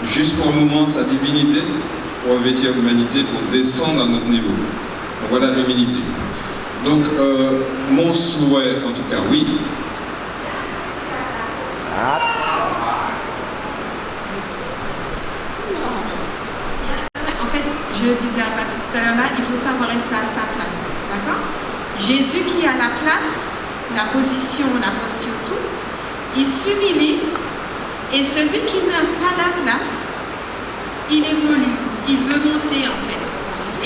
juste pour un moment, sa divinité, pour revêtir l'humanité, pour descendre à notre niveau. Donc voilà l'humilité. Donc mon souhait, en tout cas, oui. En fait, je disais à Patrick tout à l'heure là, il faut savoir rester à sa place. D'accord ? Jésus qui a la place, la position, la posture, tout, il s'humilie, et celui qui n'a pas la place, il évolue, il veut monter en fait.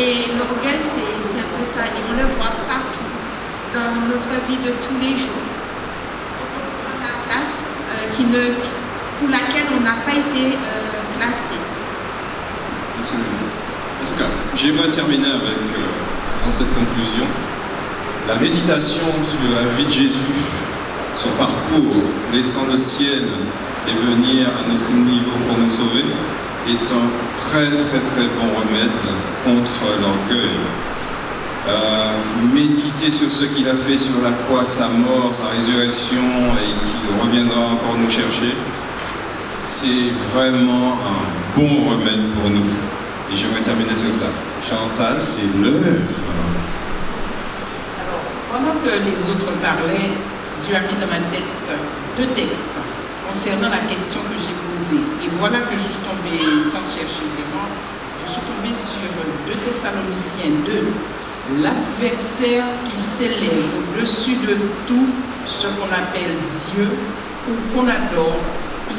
Et l'orgueil, c'est un peu ça, et on le voit partout, dans notre vie de tous les jours. La place pour laquelle on n'a pas été placé. Absolument. En tout cas, j'aimerais terminer avec, dans cette conclusion, la méditation sur la vie de Jésus, son parcours, laissant le ciel et venir à notre niveau pour nous sauver, est un très très très bon remède contre l'orgueil. Méditer sur ce qu'il a fait sur la croix, sa mort, sa résurrection, et qu'il reviendra encore nous chercher, c'est vraiment un bon remède pour nous. Et j'aimerais terminer sur ça. Chantal, c'est l'heure. Alors, pendant que les autres parlaient, Dieu a mis dans ma tête 2 textes concernant la question que j'ai posée. Et voilà que je suis tombée, sans chercher vraiment, je suis tombée sur 2 Thessaloniciens 2, l'adversaire qui s'élève au-dessus de tout ce qu'on appelle Dieu ou qu'on adore,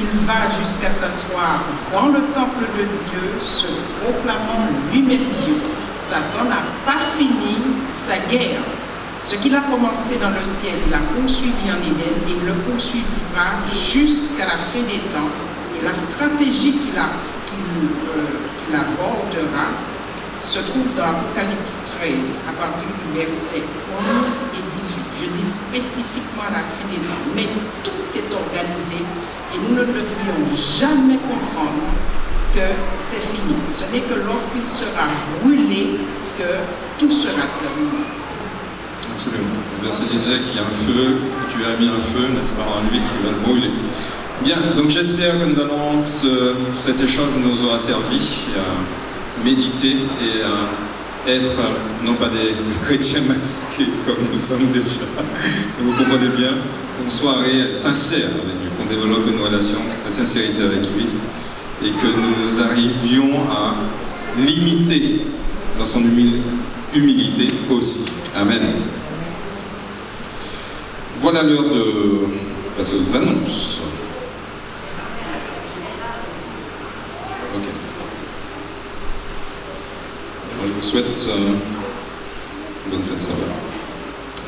il va jusqu'à s'asseoir dans le temple de Dieu, se proclamant lui-même Dieu. Satan n'a pas fini sa guerre. Ce qu'il a commencé dans le ciel, il l'a poursuivi en Éden et il le poursuivra jusqu'à la fin des temps. Et la stratégie qu'il abordera se trouve dans Apocalypse 13, à partir du verset 11 et 18. Je dis spécifiquement à la fin des temps, mais tout est organisé et nous ne devrions jamais comprendre que c'est fini. Ce n'est que lorsqu'il sera brûlé que tout sera terminé. Absolument. Le verset disait qu'il y a un feu, tu as mis un feu, n'est-ce pas, en lui qui va le brûler. Bien, donc j'espère que nous allons, cet échange nous aura servi à méditer et à être non pas des chrétiens masqués comme nous sommes déjà, vous comprenez bien, une soirée sincère avec Dieu, qu'on développe une relation de sincérité avec lui et que nous arrivions à l'imiter dans son humilité aussi. Amen. Voilà l'heure de passer aux annonces. Ok. Moi, je vous souhaite une bonne fête sabbat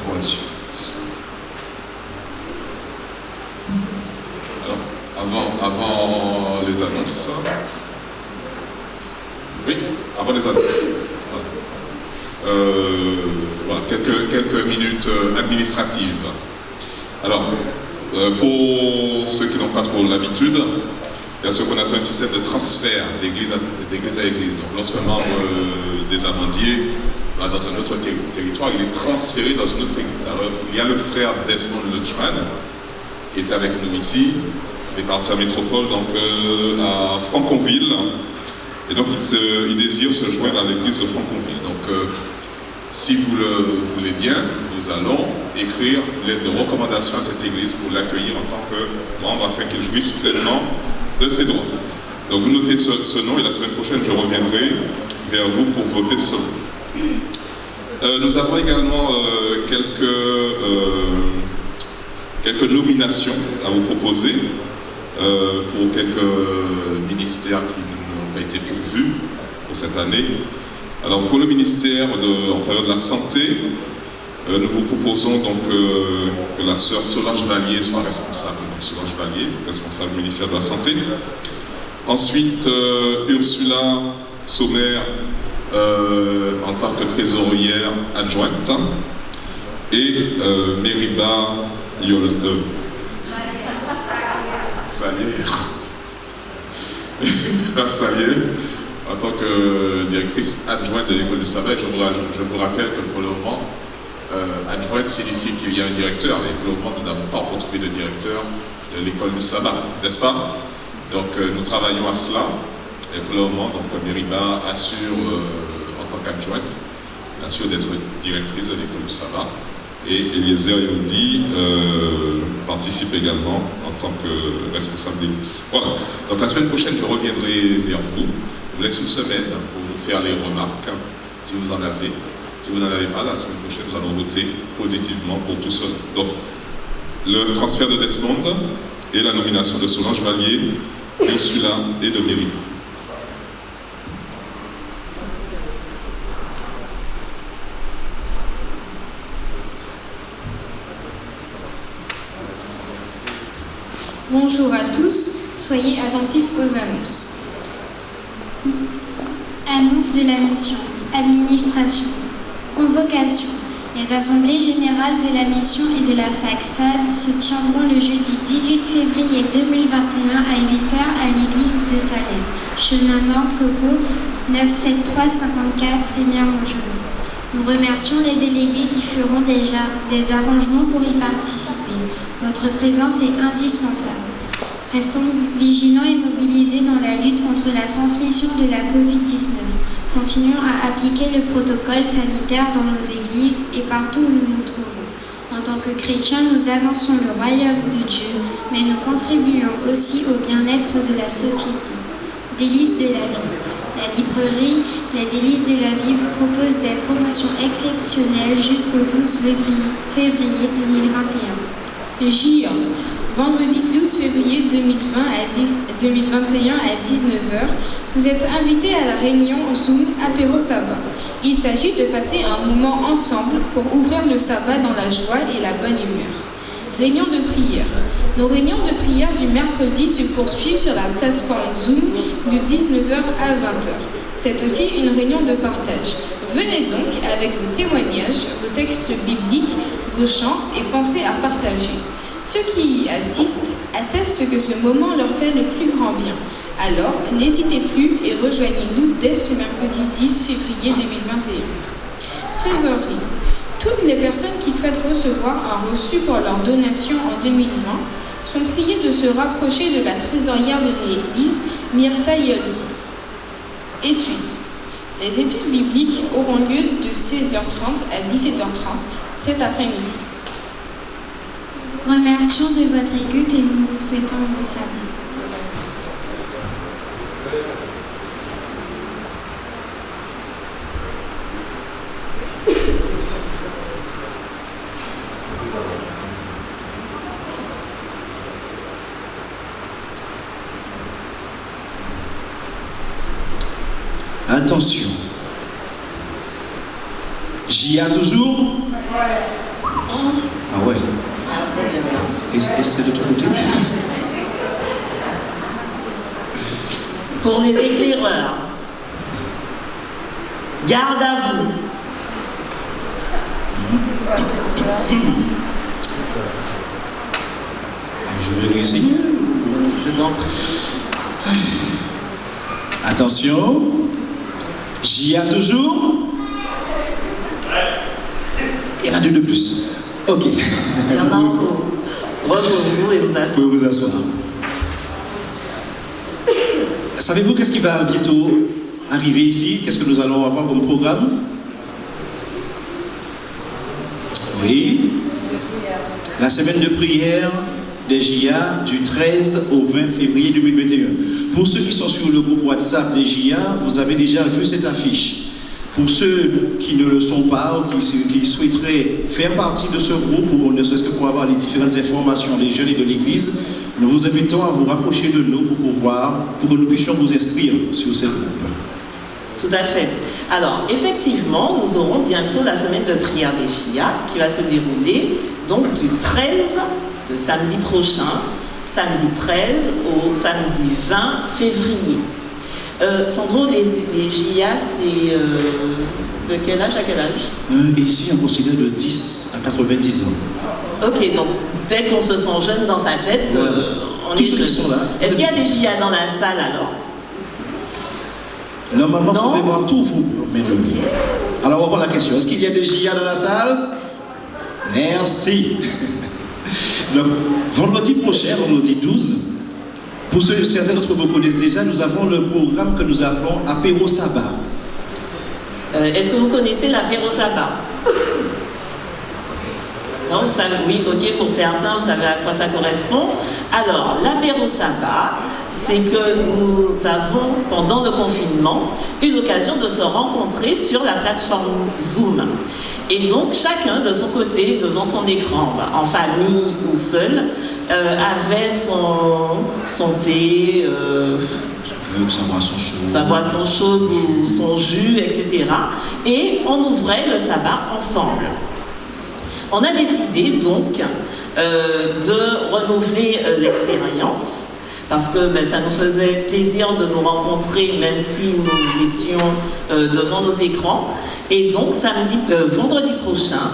pour la suite. Alors, avant les annonces. Oui, avant les annonces. Voilà, quelques minutes administratives. Alors, pour ceux qui n'ont pas trop l'habitude, il y a ce qu'on appelle un système de transfert d'église à église. Donc, lorsqu'un membre des Amandiers va dans un autre territoire, il est transféré dans une autre église. Alors, il y a le frère Desmond Lutchman qui est avec nous ici. Il est parti à métropole, donc à Franconville. Et donc, il désire se joindre à l'église de Franconville. Donc, si vous le voulez bien, nous allons écrire l'aide de recommandation à cette église pour l'accueillir en tant que membre afin qu'il jouisse pleinement de ses droits. Donc vous notez ce nom et la semaine prochaine je reviendrai vers vous pour voter ce nom. Nous avons également quelques nominations à vous proposer pour quelques ministères qui n'ont pas été pourvus pour cette année. Alors pour le ministère en faveur de la santé, nous vous proposons donc que la sœur Solange Vallier soit responsable. Donc Solange Vallier, responsable du ministère de la Santé. Ensuite, Ursula Sommer en tant que trésorière adjointe. Et Meriba Salier en tant que directrice adjointe de l'école du sabbat. Je vous rappelle que pour le moment, adjointe signifie qu'il y a un directeur, et pour le moment, nous n'avons pas retrouvé de directeur de l'école du sabbat, n'est-ce pas? Donc, nous travaillons à cela, et pour le moment, donc, Meriba assure, en tant qu'adjointe, assure d'être directrice de l'école du sabbat, et Eliezer Yodi participe également en tant que responsable d'église. Voilà, donc la semaine prochaine, je reviendrai vers vous. Je vous laisse une semaine pour nous faire les remarques, si vous en avez. Si vous n'en avez pas, la semaine prochaine, nous allons voter positivement pour tout cela. Donc, le transfert de Desmond et la nomination de Solange Vallier, Ursula et de Mériba. Bonjour à tous, soyez attentifs aux annonces. Annonce de la mission, administration, convocation. Les assemblées générales de la mission et de la FACSAD se tiendront le jeudi 18 février 2021 à 8h à l'église de Salem, chemin Mort Coco, 97354 Rémière-Montjoly. Nous remercions les délégués qui feront déjà des arrangements pour y participer. Votre présence est indispensable. Restons vigilants et mobilisés dans la lutte contre la transmission de la Covid-19. Continuons à appliquer le protocole sanitaire dans nos églises et partout où nous nous trouvons. En tant que chrétiens, nous annonçons le royaume de Dieu, mais nous contribuons aussi au bien-être de la société. Délices de la vie. La librairie Les Délices de la vie vous propose des promotions exceptionnelles jusqu'au 12 février 2021. GIA, vendredi 12 février 2021 à 19h, vous êtes invités à la réunion Zoom Apéro Sabbat. Il s'agit de passer un moment ensemble pour ouvrir le sabbat dans la joie et la bonne humeur. Réunion de prière. Nos réunions de prière du mercredi se poursuivent sur la plateforme Zoom de 19h à 20h. C'est aussi une réunion de partage. Venez donc avec vos témoignages, vos textes bibliques, vos chants et pensez à partager. Ceux qui y assistent attestent que ce moment leur fait le plus grand bien. Alors, n'hésitez plus et rejoignez-nous dès ce mercredi 10 février 2021. Trésorerie. Toutes les personnes qui souhaitent recevoir un reçu pour leur donation en 2020 sont priées de se rapprocher de la trésorière de l'Église, Myrtha Yoldi. Études. Les études bibliques auront lieu de 16h30 à 17h30 cet après-midi. Remercions de votre écoute et nous vous souhaitons un bon sabbat. Attention. J'y a toujours? Ah ouais. Et c'est de ton côté? Pour les éclaireurs, garde à vous. Je vais réessayer. Je t'en prie. Attention. J'y a toujours? Il y en a deux de plus. Ok. Reposez-vous et vous asseyez. Vous pouvez vous asseoir. Savez-vous qu'est-ce qui va bientôt arriver ici? Qu'est-ce que nous allons avoir comme programme? Oui. La semaine de prière des JA du 13 au 20 février 2021. Pour ceux qui sont sur le groupe WhatsApp des JA, vous avez déjà vu cette affiche. Pour ceux qui ne le sont pas ou qui souhaiteraient faire partie de ce groupe, ou ne serait-ce que pour avoir les différentes informations des jeunes et de l'Église, nous vous invitons à vous rapprocher de nous pour que nous puissions vous inscrire sur ce groupe. Tout à fait. Alors, effectivement, nous aurons bientôt la semaine de prière des JA qui va se dérouler donc du 13, de samedi prochain, samedi 13 au samedi 20 février. Sandro, les JA, c'est de quel âge à quel âge? Ici, on considère de 10 à 90 ans. Ok, donc dès qu'on se sent jeune dans sa tête, on est jeune. Est-ce qu'il y a des JA dans la salle alors? Normalement, il faudrait voir tout vous. Okay. Alors, on va prendre la question. Est-ce qu'il y a des JA dans la salle? Merci. Donc, vendredi prochain, vendredi 12, pour certains d'entre vous connaissent déjà, nous avons le programme que nous appelons Apéro Sabbat. Est-ce que vous connaissez l'Apéro Sabbat? Non, vous savez, oui, ok, pour certains, vous savez à quoi ça correspond. Alors, l'Apéro Sabbat, c'est que nous avons, pendant le confinement, eu l'occasion de se rencontrer sur la plateforme Zoom. Et donc, chacun de son côté, devant son écran, en famille ou seul, avait son thé, sa boisson chaude ou son jus, etc. Et on ouvrait le sabbat ensemble. On a décidé donc de renouveler l'expérience parce que ça nous faisait plaisir de nous rencontrer même si nous étions devant nos écrans. Et donc vendredi prochain,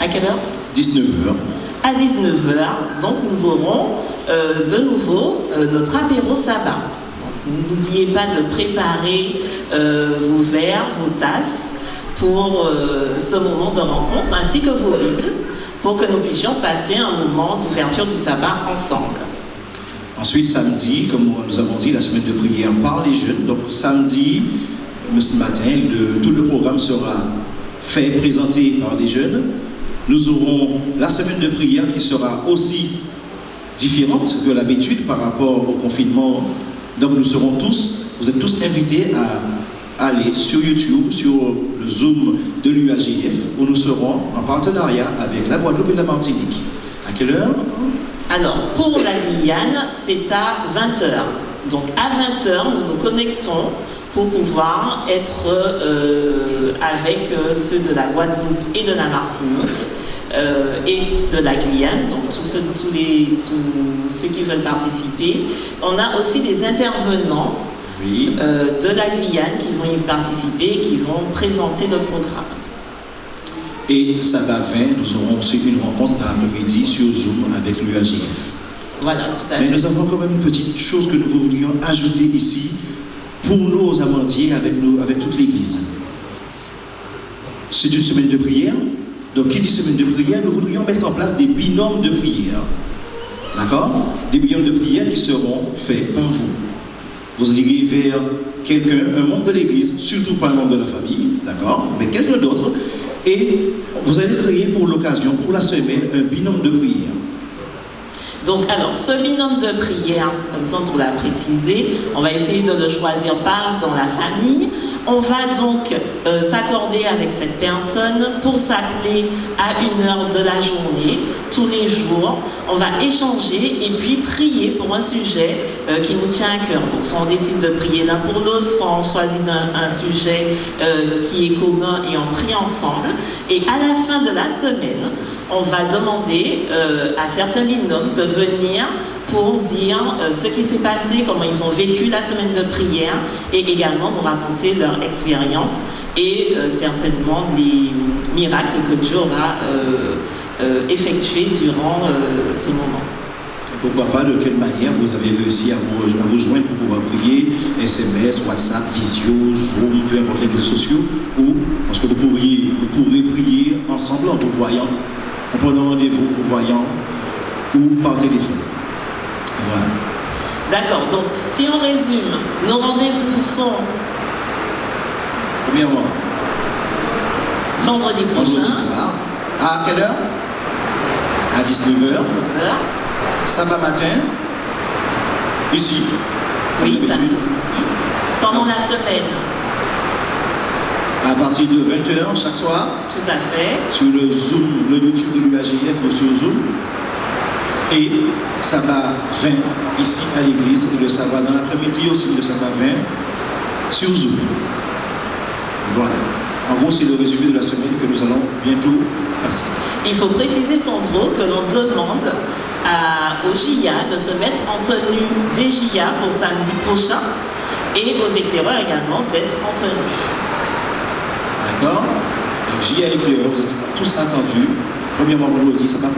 à quelle heure? 19h. À 19h, donc nous aurons de nouveau notre apéro sabbat. N'oubliez pas de préparer vos verres, vos tasses pour ce moment de rencontre, ainsi que vos Bibles, pour que nous puissions passer un moment d'ouverture du sabbat ensemble. Ensuite, samedi, comme nous avons dit, la semaine de prière par les jeunes. Donc samedi, ce matin, tout le programme sera présenté par des jeunes. Nous aurons la semaine de prière qui sera aussi différente que l'habitude par rapport au confinement. Donc vous êtes tous invités à aller sur YouTube, sur le Zoom de l'UAGF, où nous serons en partenariat avec la Guadeloupe et la Martinique. À quelle heure? Alors, pour la Guyane, c'est à 20h. Donc, à 20h, nous nous connectons pour pouvoir être avec ceux de la Guadeloupe et de la Martinique et de la Guyane, donc tous ceux qui veulent participer. On a aussi des intervenants de la Guyane qui vont y participer et qui vont présenter notre programme. Et Sabbat 20, nous aurons aussi une rencontre dans l'après-midi sur Zoom avec l'UAGF. Voilà, tout à fait. Mais nous avons quand même une petite chose que nous voudrions ajouter ici pour nos amandiers avec toute l'Église. C'est une semaine de prière. Donc, qui dit semaine de prière, nous voudrions mettre en place des binômes de prière. D'accord? Des binômes de prière qui seront faits par vous. Vous irez vers quelqu'un, un membre de l'Église, surtout pas un membre de la famille, d'accord? Mais quelqu'un d'autre. Et vous allez créer pour l'occasion, pour la semaine, un binôme de prière. Donc, alors, ce binôme de prière, comme ça on l'a précisé, on va essayer de le choisir dans la famille. On va donc s'accorder avec cette personne pour s'appeler à 1h de la journée, tous les jours. On va échanger et puis prier pour un sujet qui nous tient à cœur. Donc, soit on décide de prier l'un pour l'autre, soit on choisit un sujet qui est commun et on prie ensemble. Et à la fin de la semaine, on va demander à certains binômes de venir pour dire ce qui s'est passé, comment ils ont vécu la semaine de prière et également nous raconter leur expérience et certainement les miracles que Dieu aura effectués durant ce moment. Pourquoi pas, de quelle manière vous avez réussi à vous joindre pour pouvoir prier, SMS, WhatsApp, Visio, Zoom, peu importe les réseaux sociaux, ou parce que vous pourrez prier ensemble en vous voyant, en prenant rendez-vous, vous voyant, ou par téléphone. Voilà. D'accord, donc si on résume, nos rendez-vous sont premièrement vendredi prochain. Vendredi soir. À quelle heure? À 19h. Sabbat matin. Ici. Oui, samedi ici. Pendant la semaine. À partir de 20h chaque soir. Tout à fait. Sur le Zoom, le YouTube de l'UAGF ou sur Zoom. Et Sabbat 20 ici à l'église et le Sabbat dans l'après-midi aussi, le Sabbat 20 sur Zoom. Voilà. En gros, c'est le résumé de la semaine que nous allons bientôt passer. Il faut préciser, Sandro, que l'on demande aux JIA de se mettre en tenue des JIA pour samedi prochain et aux éclaireurs également d'être en tenue. D'accord? Donc JIA et éclaireurs, vous êtes tous attendus. Premièrement, vendredi, samedi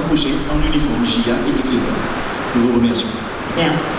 prochain, en uniforme, JIA et éclaireurs. Nous vous remercions. Merci.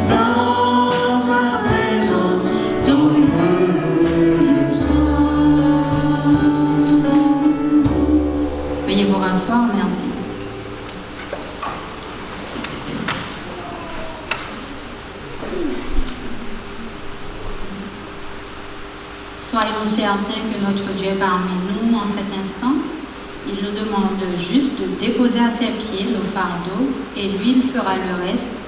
Dans sa présence, dans Soyons certains que notre Dieu est parmi nous en cet instant. Il nous demande juste de déposer à ses pieds nos fardeaux et lui, il fera le reste.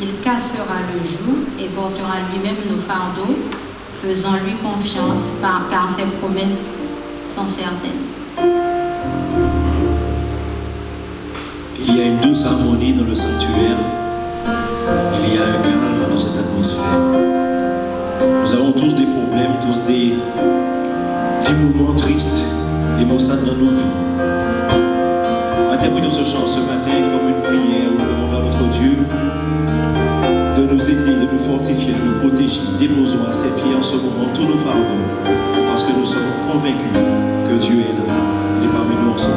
Il cassera le joug et portera lui-même nos fardeaux, faisant lui confiance car ses promesses sont certaines. Il y a une douce harmonie dans le sanctuaire. Il y a un calme dans cette atmosphère. Nous avons tous des problèmes, tous des moments tristes, des maussades dans nos vies. Interprétons ce chant ce matin comme une prière où nous demandons à notre Dieu de nous aider, de nous fortifier, de nous protéger. Déposons à ses pieds en ce moment tous nos fardeaux, parce que nous sommes convaincus que Dieu est là. Il est parmi nous ensemble.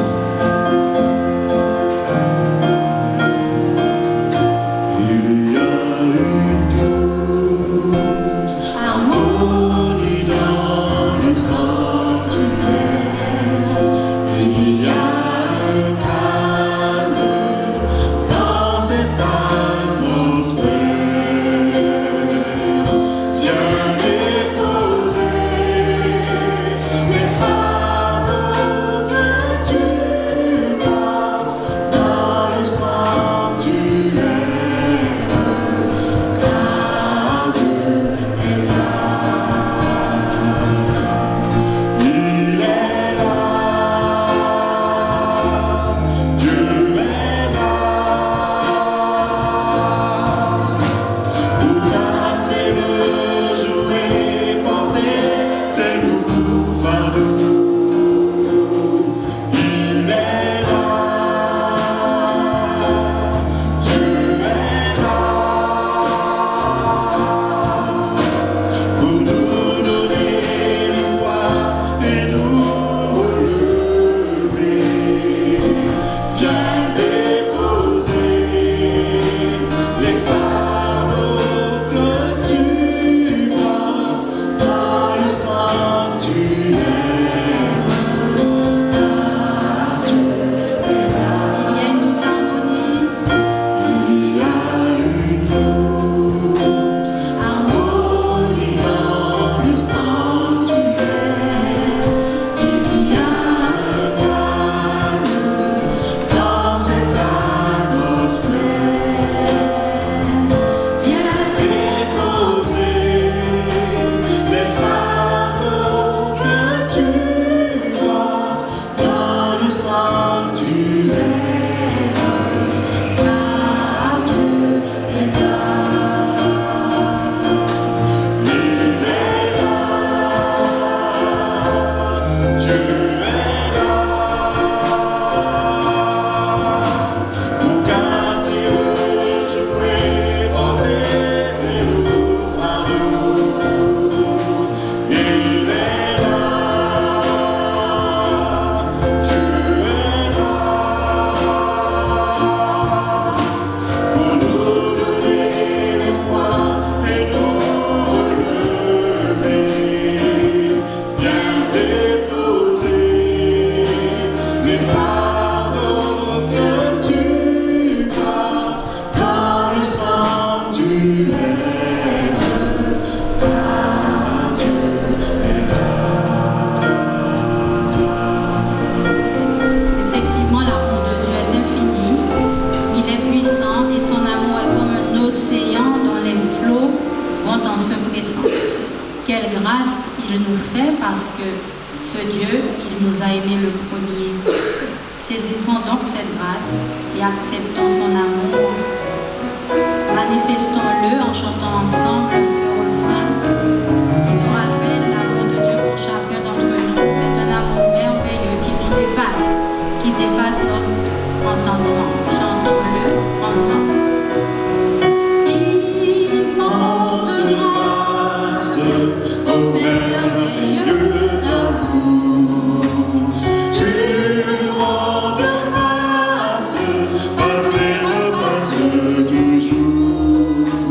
Toujours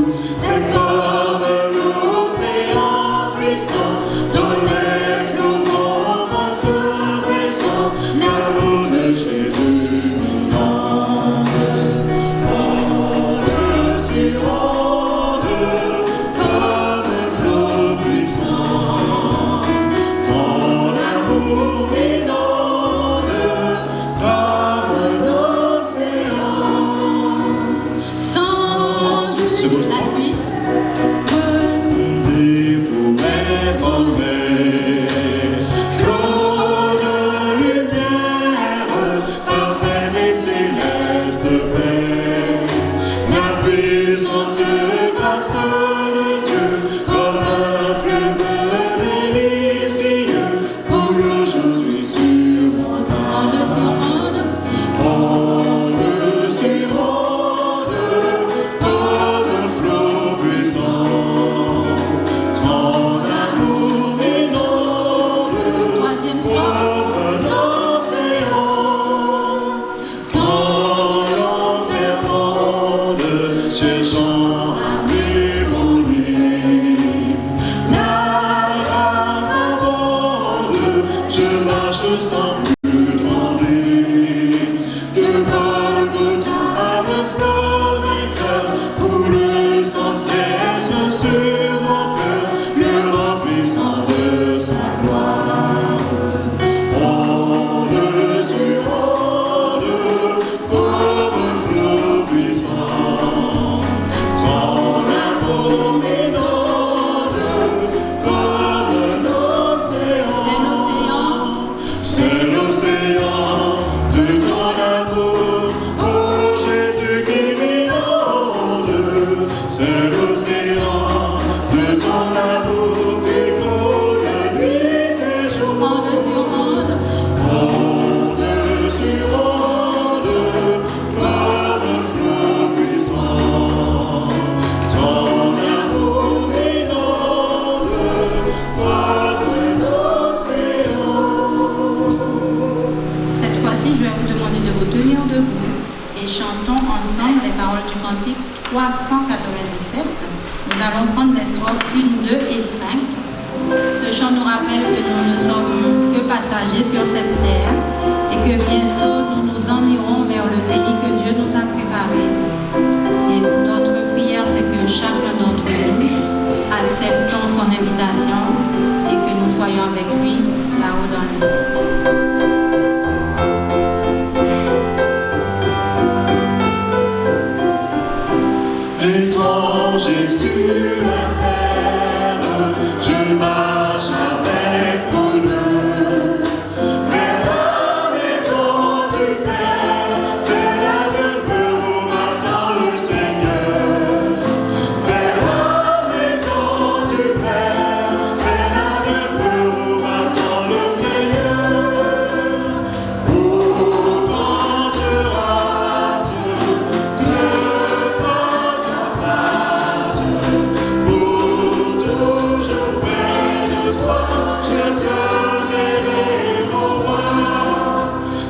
l'orchestre. La suite. Des promesses forfaits, flot de lumière, parfaite et céleste paix, la puissante grâce de Dieu, comme un fleuve délicieux, coule aujourd'hui sur mon âme. Onde sur onde. Onde sur onde, comme un flot puissant, ton amour inonde, Troisième strophe. comme un océan, quand l'enfer gronde, cherchant à m'ébranler. La grâce abonde, je marche sans plus trembler. De Golgotha le flot vainqueur coule sans cesse sur mon cœur, le remplissant de sa gloire. Onde sur onde, comme un flot puissant, ton amour m'inonde comme un océan. C'est l'océan. C'est l'océan de ton amour, oh Jésus qui m'inonde. C'est l'océan de ton amour qui coule nuit et jour. Onde sur onde. Onde sur onde, comme un flot puissant, ton amour inonde comme un océan. Cette fois-ci, je vais vous demander de vous tenir debout et chantons ensemble les paroles du cantique 397. Nous allons prendre les strophes 1, 2 et 5. Ce chant nous rappelle que nous ne sommes que passagers sur cette terre et que bientôt nous nous en irons vers le pays que Dieu nous a préparé. Et notre prière, c'est que chacun d'entre nous acceptons son invitation et que nous soyons avec lui là-haut dans le ciel. Étranger sur la terre, je marche avec bonheur vers la maison du Père, vers la demeure où m'attend le Seigneur. Vers la maison du Père, vers la demeure où m'attend le Seigneur. Où grand sera de face à face, pour toujours près de toi, je te verrai, mon roi.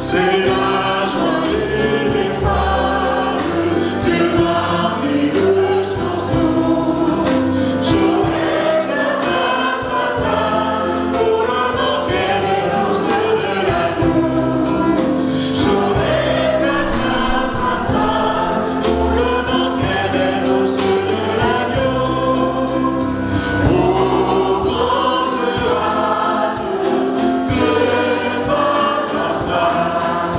C'est la joie et les femmes que parmi le sursaut. J'aurai place à sa table pour le banquet des noces de l'agneau. J'aurai place à sa table pour le banquet des noces de l'agneau. Ô grand sera que face à face,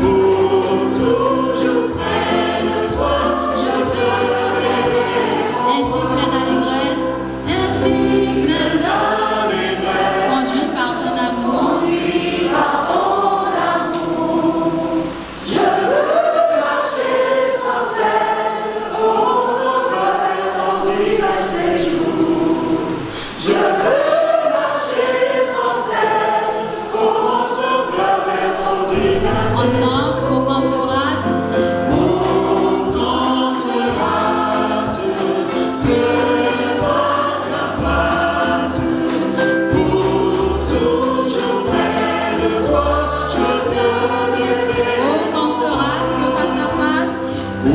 pour toujours près de toi, je te verrai. Ainsi plein d'allégresse, Ainsi plein d'allégresse, conduit par ton amour, je veux marcher sans cesse pour sauver ton divin séjour. Je veux marcher sans cesse pour sauver ton divin séjour. ensemble, pour qu'on se rase, Ô grand sera de face à face, pour toujours près de toi, je te verrai. oh, qu'on se rase, que face à face, Ô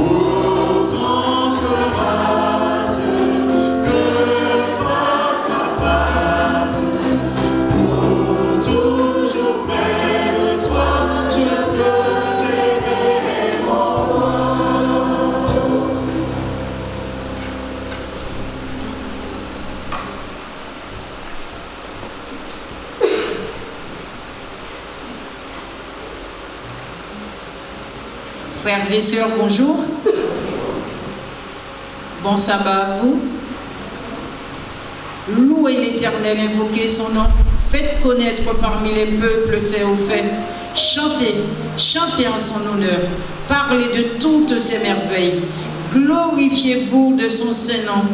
grand sera que face à face, pour toujours près de toi, je te verrai, mon roi. Frères et sœurs, bonjour. Bon sabbat à vous. Louez l'Éternel, invoquez son nom. Faites connaître parmi les peuples ses hauts faits. Chantez, chantez en son honneur. Parlez de toutes ses merveilles. Glorifiez-vous de son saint nom.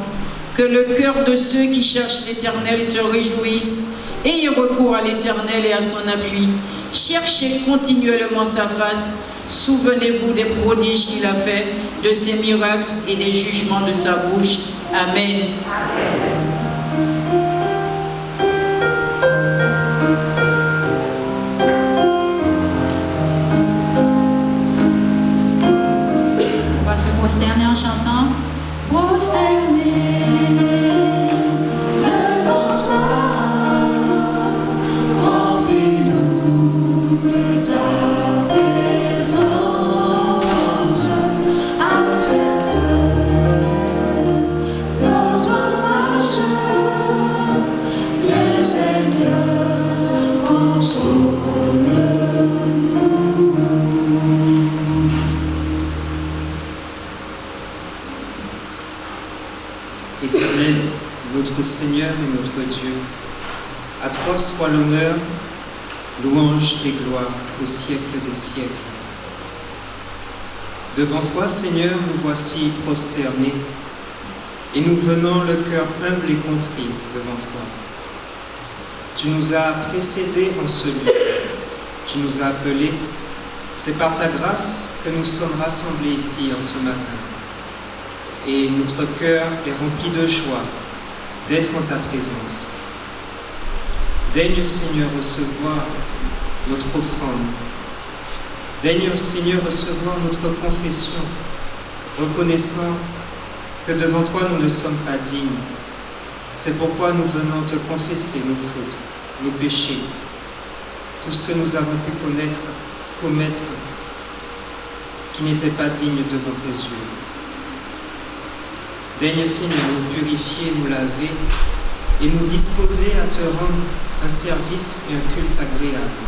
Que le cœur de ceux qui cherchent l'Éternel se réjouisse. Ayez recours à l'Éternel et à son appui. Cherchez continuellement sa face. Souvenez-vous des prodiges qu'il a faits, de ses miracles et des jugements de sa bouche. Amen. On va se prosterner en chantant. Prosterner devant toi, remplis-nous de ta présence, accepte notre hommage, bien Seigneur, console-nous. Éternel, notre Seigneur et notre Dieu, à toi soit l'honneur, louange et gloire au siècle des siècles. Devant toi, Seigneur, nous voici prosternés, et nous venons le cœur humble et contrit devant toi. Tu nous as précédés en ce lieu, tu nous as appelés, c'est par ta grâce que nous sommes rassemblés ici en ce matin. Et notre cœur est rempli de joie d'être en ta présence. Daigne, Seigneur, recevoir notre offrande. Daigne, Seigneur, recevoir notre confession, reconnaissant que devant toi nous ne sommes pas dignes. C'est pourquoi nous venons te confesser nos fautes, nos péchés, tout ce que nous avons pu commettre qui n'était pas digne devant tes yeux. Daigne, Seigneur, nous purifier, nous laver et nous disposer à te rendre un service et un culte agréable.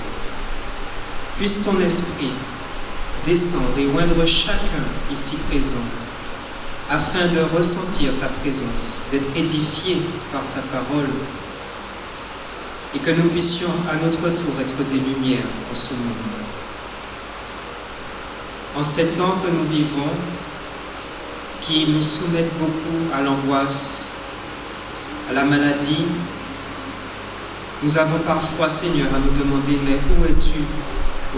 Puisse ton esprit descendre et oindre chacun ici présent, afin de ressentir ta présence, d'être édifié par ta parole, et que nous puissions à notre tour être des lumières en ce monde. En ces temps que nous vivons, qui nous soumettent beaucoup à l'angoisse, à la maladie, nous avons parfois, Seigneur, à nous demander, mais où es-tu,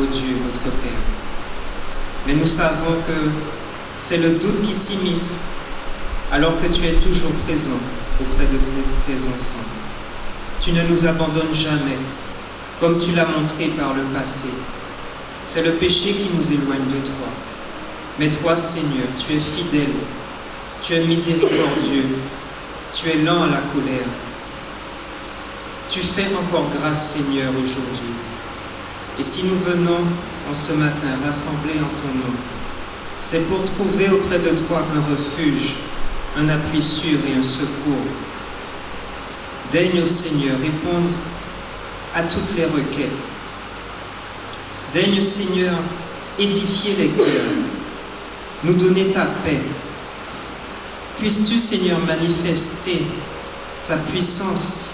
ô Dieu, notre Père? Mais nous savons que c'est le doute qui s'immisce, alors que tu es toujours présent auprès de tes enfants. Tu ne nous abandonnes jamais, comme tu l'as montré par le passé. C'est le péché qui nous éloigne de toi. Mais toi, Seigneur, tu es fidèle, tu es miséricordieux, tu es lent à la colère. Tu fais encore grâce, Seigneur, aujourd'hui. Et si nous venons en ce matin rassemblés en ton nom, c'est pour trouver auprès de toi un refuge, un appui sûr et un secours. Daigne, ô Seigneur, répondre à toutes les requêtes. Daigne, Seigneur, édifier les cœurs, nous donner ta paix. Puisses-tu, Seigneur, manifester ta puissance,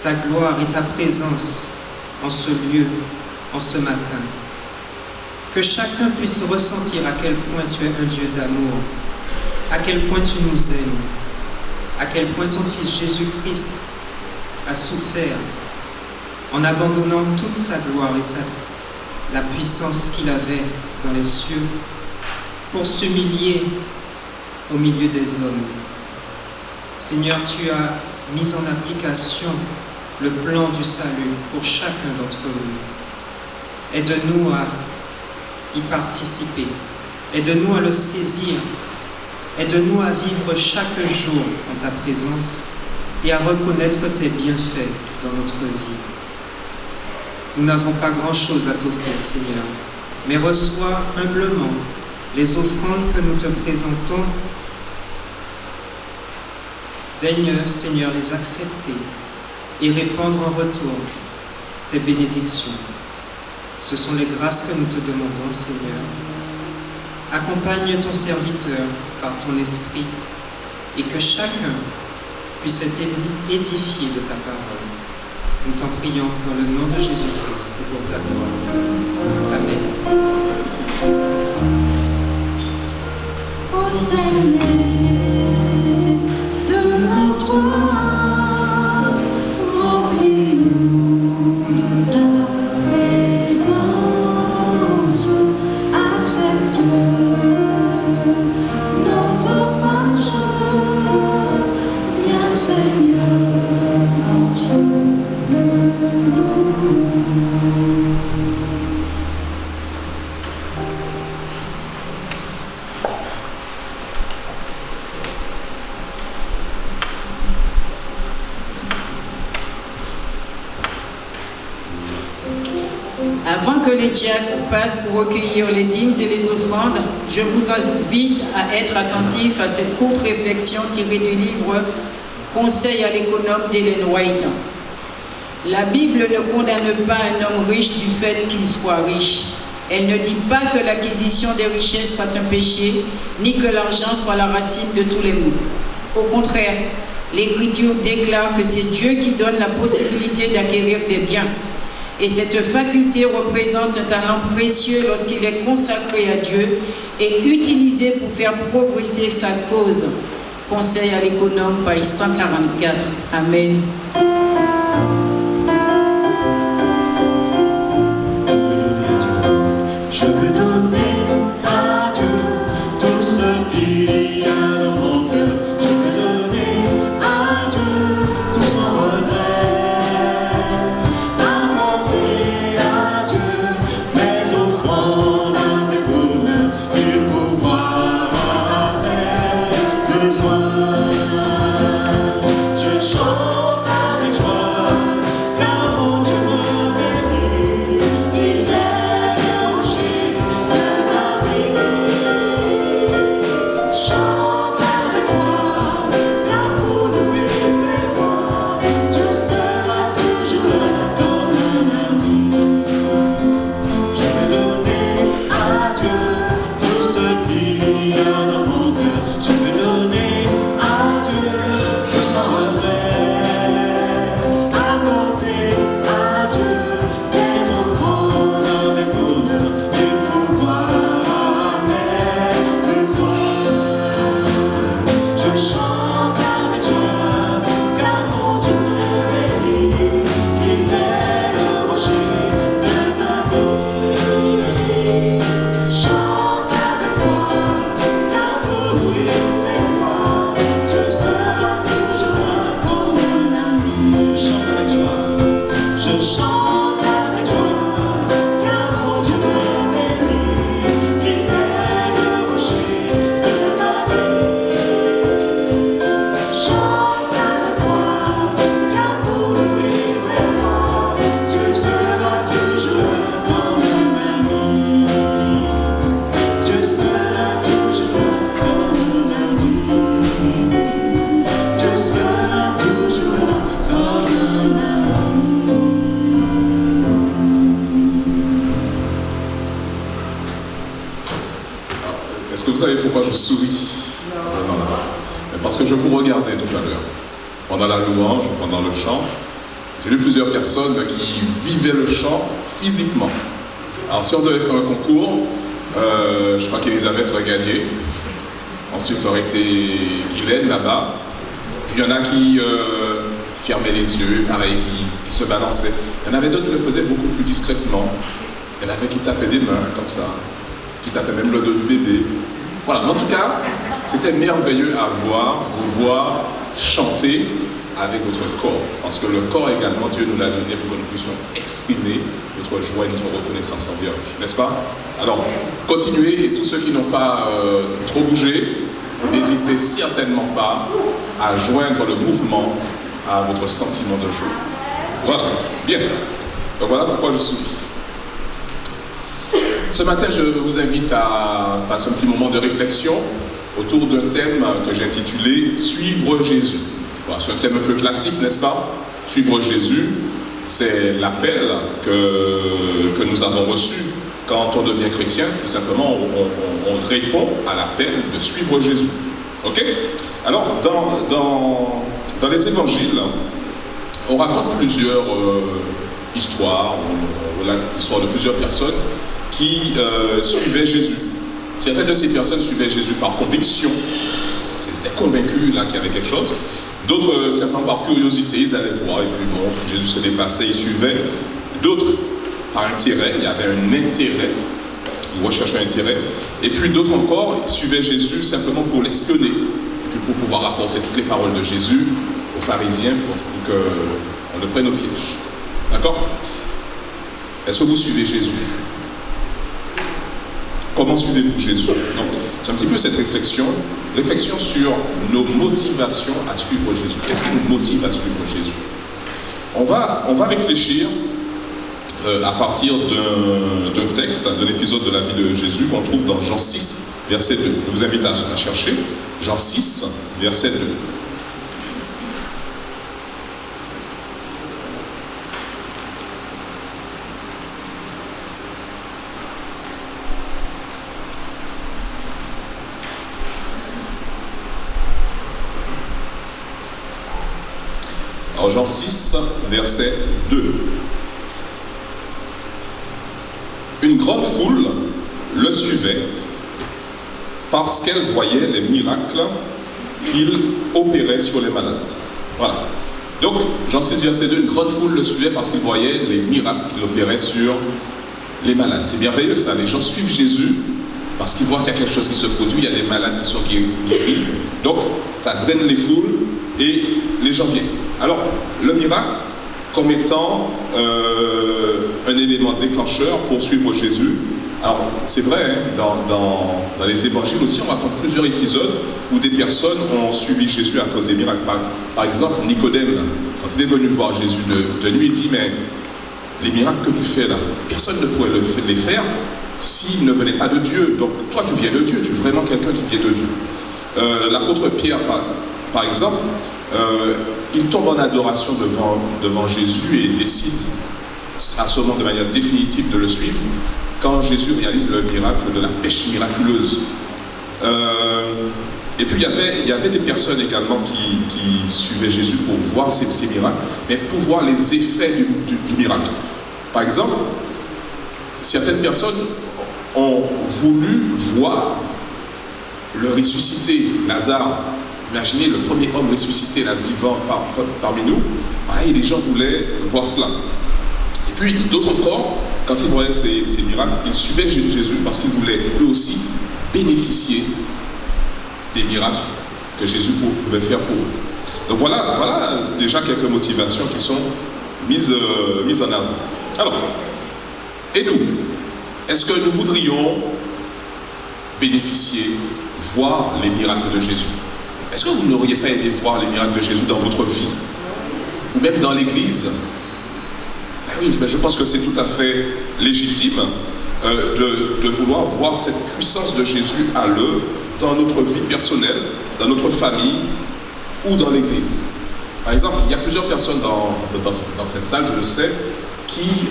ta gloire et ta présence en ce lieu, en ce matin. Que chacun puisse ressentir à quel point tu es un Dieu d'amour, à quel point tu nous aimes, à quel point ton Fils Jésus-Christ a souffert en abandonnant toute sa gloire et la puissance qu'il avait dans les cieux pour s'humilier au milieu des hommes. Seigneur, tu as mis en application le plan du salut pour chacun d'entre nous. Aide-nous à y participer. Aide-nous à le saisir. Aide-nous à vivre chaque jour en ta présence et à reconnaître tes bienfaits dans notre vie. Nous n'avons pas grand-chose à t'offrir, Seigneur, mais reçois humblement les offrandes que nous te présentons. Daigne, Seigneur, les accepter et répandre en retour tes bénédictions. Ce sont les grâces que nous te demandons, Seigneur. Accompagne ton serviteur par ton esprit et que chacun puisse être édifié de ta parole. Nous t'en prions dans le nom de Jésus-Christ et pour ta gloire. Amen. Devant toi, remplis-nous de ta présence, accepte notre marche, viens Seigneur, console-nous. Avant que les diacres passent pour recueillir les dîmes et les offrandes, je vous invite à être attentifs à cette courte réflexion tirée du livre « Conseil à l'économe » d'Ellen White. La Bible ne condamne pas un homme riche du fait qu'il soit riche. Elle ne dit pas que l'acquisition des richesses soit un péché, ni que l'argent soit la racine de tous les maux. Au contraire, l'Écriture déclare que c'est Dieu qui donne la possibilité d'acquérir des biens. Et cette faculté représente un talent précieux lorsqu'il est consacré à Dieu et utilisé pour faire progresser sa cause. Conseil à l'économe, page 144. Amen. Je veux donner à Dieu tout ce qu'il y a dans mon cœur. Je veux donner à Dieu tout sans regret. Apporter à Dieu mes offrandes avec bonheur. Il pourvoira mes besoins. Je chante avec joie, car mon Dieu me bénit. Il est le rocher de ma vie. Chante avec foi, car pour louer mes voix, Dieu sera toujours là comme un ami. Je vais donner à Dieu tout ce qu'il y a dans mon cœur. Je vais donner à Dieu tout sans regret. Apporter à Dieu des offrandes avec bonheur. Il pourvoira mes besoins. Je chante avec joie, car mon Dieu me bénit. Il est le rocher de ma vie. Chante avec foi, car pour louer mes voix, Dieu sera toujours là comme un ami. Je chante avec joie, je chante avec joie, car mon Dieu me bénit. Il est le rocher de ma vie. Chante avec foi, car pour louer mes voix, Dieu sera toujours là comme un ami. Dieu sera toujours là comme un ami. Dieu sera toujours là comme un ami. Est-ce que vous savez pourquoi je souris? Non. Parce que je vous regardais tout à l'heure. Pendant la louange, pendant le chant, j'ai vu plusieurs personnes qui vivaient le chant physiquement. Alors si on devait faire un concours, je crois qu'Elisabeth aurait gagné. Ensuite, ça aurait été Guylaine là-bas. Puis il y en a qui fermaient les yeux, pareil, qui se balançaient. Il y en avait d'autres qui le faisaient beaucoup plus discrètement. Il y en avait qui tapaient des mains comme ça, qui tapaient même le dos du bébé. Voilà, mais en tout cas, c'était merveilleux à voir, vous voir chanter avec votre corps. Parce que le corps également, Dieu nous l'a donné pour que nous puissions exprimer notre joie et notre reconnaissance envers lui, n'est-ce pas? Alors, continuez, et tous ceux qui n'ont pas trop bougé, n'hésitez certainement pas à joindre le mouvement à votre sentiment de joie. Voilà, bien. Donc voilà pourquoi je souris. Ce matin, je vous invite à passer un petit moment de réflexion autour d'un thème que j'ai intitulé « Suivre Jésus ». Voilà, c'est un thème un peu classique, n'est-ce pas? Suivre Jésus, c'est l'appel que nous avons reçu quand on devient chrétien. Tout simplement, on répond à l'appel de suivre Jésus. Ok? Alors, dans les évangiles, on raconte plusieurs histoires, l'histoire de plusieurs personnes qui suivaient Jésus. Certaines de ces personnes suivaient Jésus par conviction, ils étaient convaincus là qu'il y avait quelque chose. D'autres, simplement par curiosité, ils allaient voir, et puis bon, Jésus se déplaçait, ils suivaient. D'autres, par intérêt, il y avait un intérêt, ils recherchaient un intérêt. Et puis d'autres encore, ils suivaient Jésus simplement pour l'espionner, et puis pour pouvoir rapporter toutes les paroles de Jésus aux pharisiens pour qu'on le prenne au piège. D'accord? Est-ce que vous suivez Jésus? Comment suivez-vous Jésus? Donc, c'est un petit peu cette réflexion sur nos motivations à suivre Jésus. Qu'est-ce qui nous motive à suivre Jésus? On va réfléchir à partir d'un texte, d'un épisode de la vie de Jésus qu'on trouve dans Jean 6, verset 2. Je vous invite à chercher Jean 6, verset 2. Alors Jean 6, verset 2. Une grande foule le suivait parce qu'elle voyait les miracles qu'il opérait sur les malades. Voilà. Donc, Jean 6, verset 2, une grande foule le suivait parce qu'il voyait les miracles qu'il opérait sur les malades. C'est merveilleux ça, les gens suivent Jésus parce qu'ils voient qu'il y a quelque chose qui se produit, il y a des malades qui sont guéris. Donc, ça draine les foules et les gens viennent. Alors, le miracle, comme étant un élément déclencheur pour suivre Jésus. Alors, c'est vrai, hein, dans les évangiles aussi, on raconte plusieurs épisodes où des personnes ont suivi Jésus à cause des miracles. Par exemple, Nicodème, quand il est venu voir Jésus de nuit, il dit, mais les miracles que tu fais là, personne ne pourrait les faire s'il ne venait pas de Dieu. Donc, toi, tu viens de Dieu, tu es vraiment quelqu'un qui vient de Dieu. L'apôtre Pierre, par exemple, il tombe en adoration devant Jésus et décide à ce moment de manière définitive de le suivre quand Jésus réalise le miracle de la pêche miraculeuse. Et puis il y avait des personnes également qui suivaient Jésus pour voir ces miracles, mais pour voir les effets du miracle. Par exemple, certaines personnes ont voulu voir le ressuscité, Lazare. Imaginez le premier homme ressuscité, là, vivant parmi nous. Voilà, et les gens voulaient voir cela. Et puis, d'autres encore, quand ils voyaient ces miracles, ils suivaient Jésus parce qu'ils voulaient eux aussi bénéficier des miracles que Jésus pouvait faire pour eux. Donc voilà déjà quelques motivations qui sont mises en avant. Alors, et nous, est-ce que nous voudrions bénéficier, voir les miracles de Jésus? Est-ce que vous n'auriez pas aimé voir les miracles de Jésus dans votre vie? Ou même dans l'Église? Ben oui, je pense que c'est tout à fait légitime de vouloir voir cette puissance de Jésus à l'œuvre dans notre vie personnelle, dans notre famille ou dans l'Église. Par exemple, il y a plusieurs personnes dans cette salle, je le sais, qui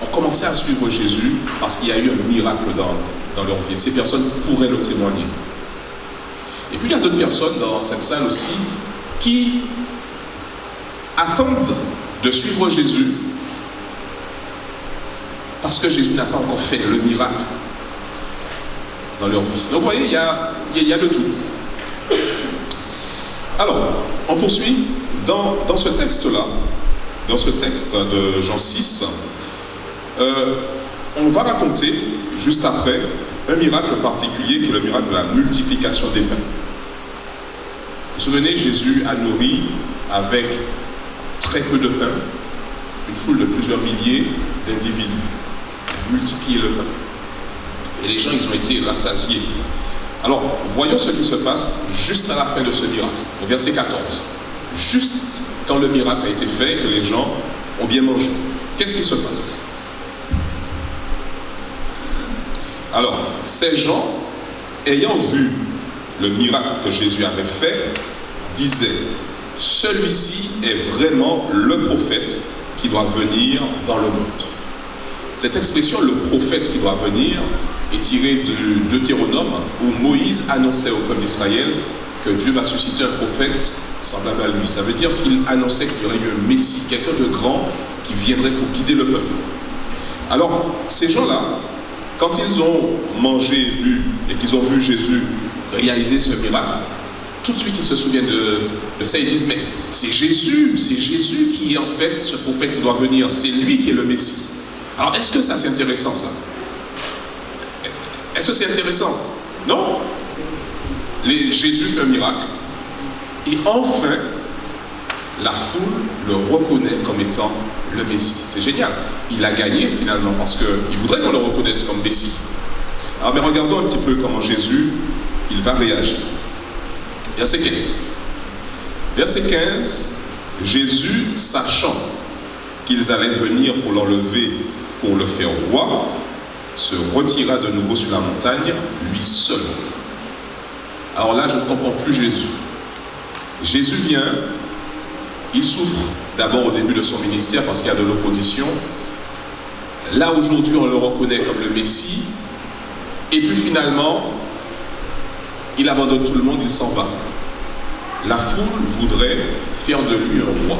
ont commencé à suivre Jésus parce qu'il y a eu un miracle dans leur vie. Et ces personnes pourraient le témoigner. Et puis il y a d'autres personnes dans cette salle aussi qui attendent de suivre Jésus parce que Jésus n'a pas encore fait le miracle dans leur vie. Donc vous voyez, il y a de tout. Alors, on poursuit dans ce texte-là, dans ce texte de Jean 6, on va raconter juste après un miracle particulier qui est le miracle de la multiplication des pains. Vous vous souvenez, Jésus a nourri avec très peu de pain une foule de plusieurs milliers d'individus. Il a multiplié le pain. Et les gens, ils ont été rassasiés. Alors, voyons ce qui se passe juste à la fin de ce miracle, au verset 14. Juste quand le miracle a été fait, que les gens ont bien mangé. Qu'est-ce qui se passe? Alors, ces gens, ayant vu le miracle que Jésus avait fait, disaient, celui-ci est vraiment le prophète qui doit venir dans le monde. Cette expression, le prophète qui doit venir, est tirée de Deutéronome, où Moïse annonçait au peuple d'Israël que Dieu va susciter un prophète semblable à lui. Ça veut dire qu'il annonçait qu'il y aurait eu un Messie, quelqu'un de grand qui viendrait pour guider le peuple. Alors, ces gens-là, quand ils ont mangé et bu et qu'ils ont vu Jésus réaliser ce miracle, tout de suite ils se souviennent de ça et disent, mais c'est Jésus qui est en fait ce prophète qui doit venir, c'est lui qui est le Messie. Alors, est-ce que ça c'est intéressant ça? Est-ce que c'est intéressant? Non? Jésus fait un miracle et enfin la foule le reconnaît comme étant le Messie. C'est génial. Il a gagné finalement parce qu'il voudrait qu'on le reconnaisse comme Messie. Alors mais regardons un petit peu comment Jésus il va réagir. Verset 15. Verset 15, Jésus, sachant qu'ils allaient venir pour l'enlever, pour le faire roi, se retira de nouveau sur la montagne, lui seul. Alors là, je ne comprends plus Jésus. Jésus vient, il souffre d'abord au début de son ministère parce qu'il y a de l'opposition. Là, aujourd'hui, on le reconnaît comme le Messie. Et puis finalement, il abandonne tout le monde, il s'en va. La foule voudrait faire de lui un roi.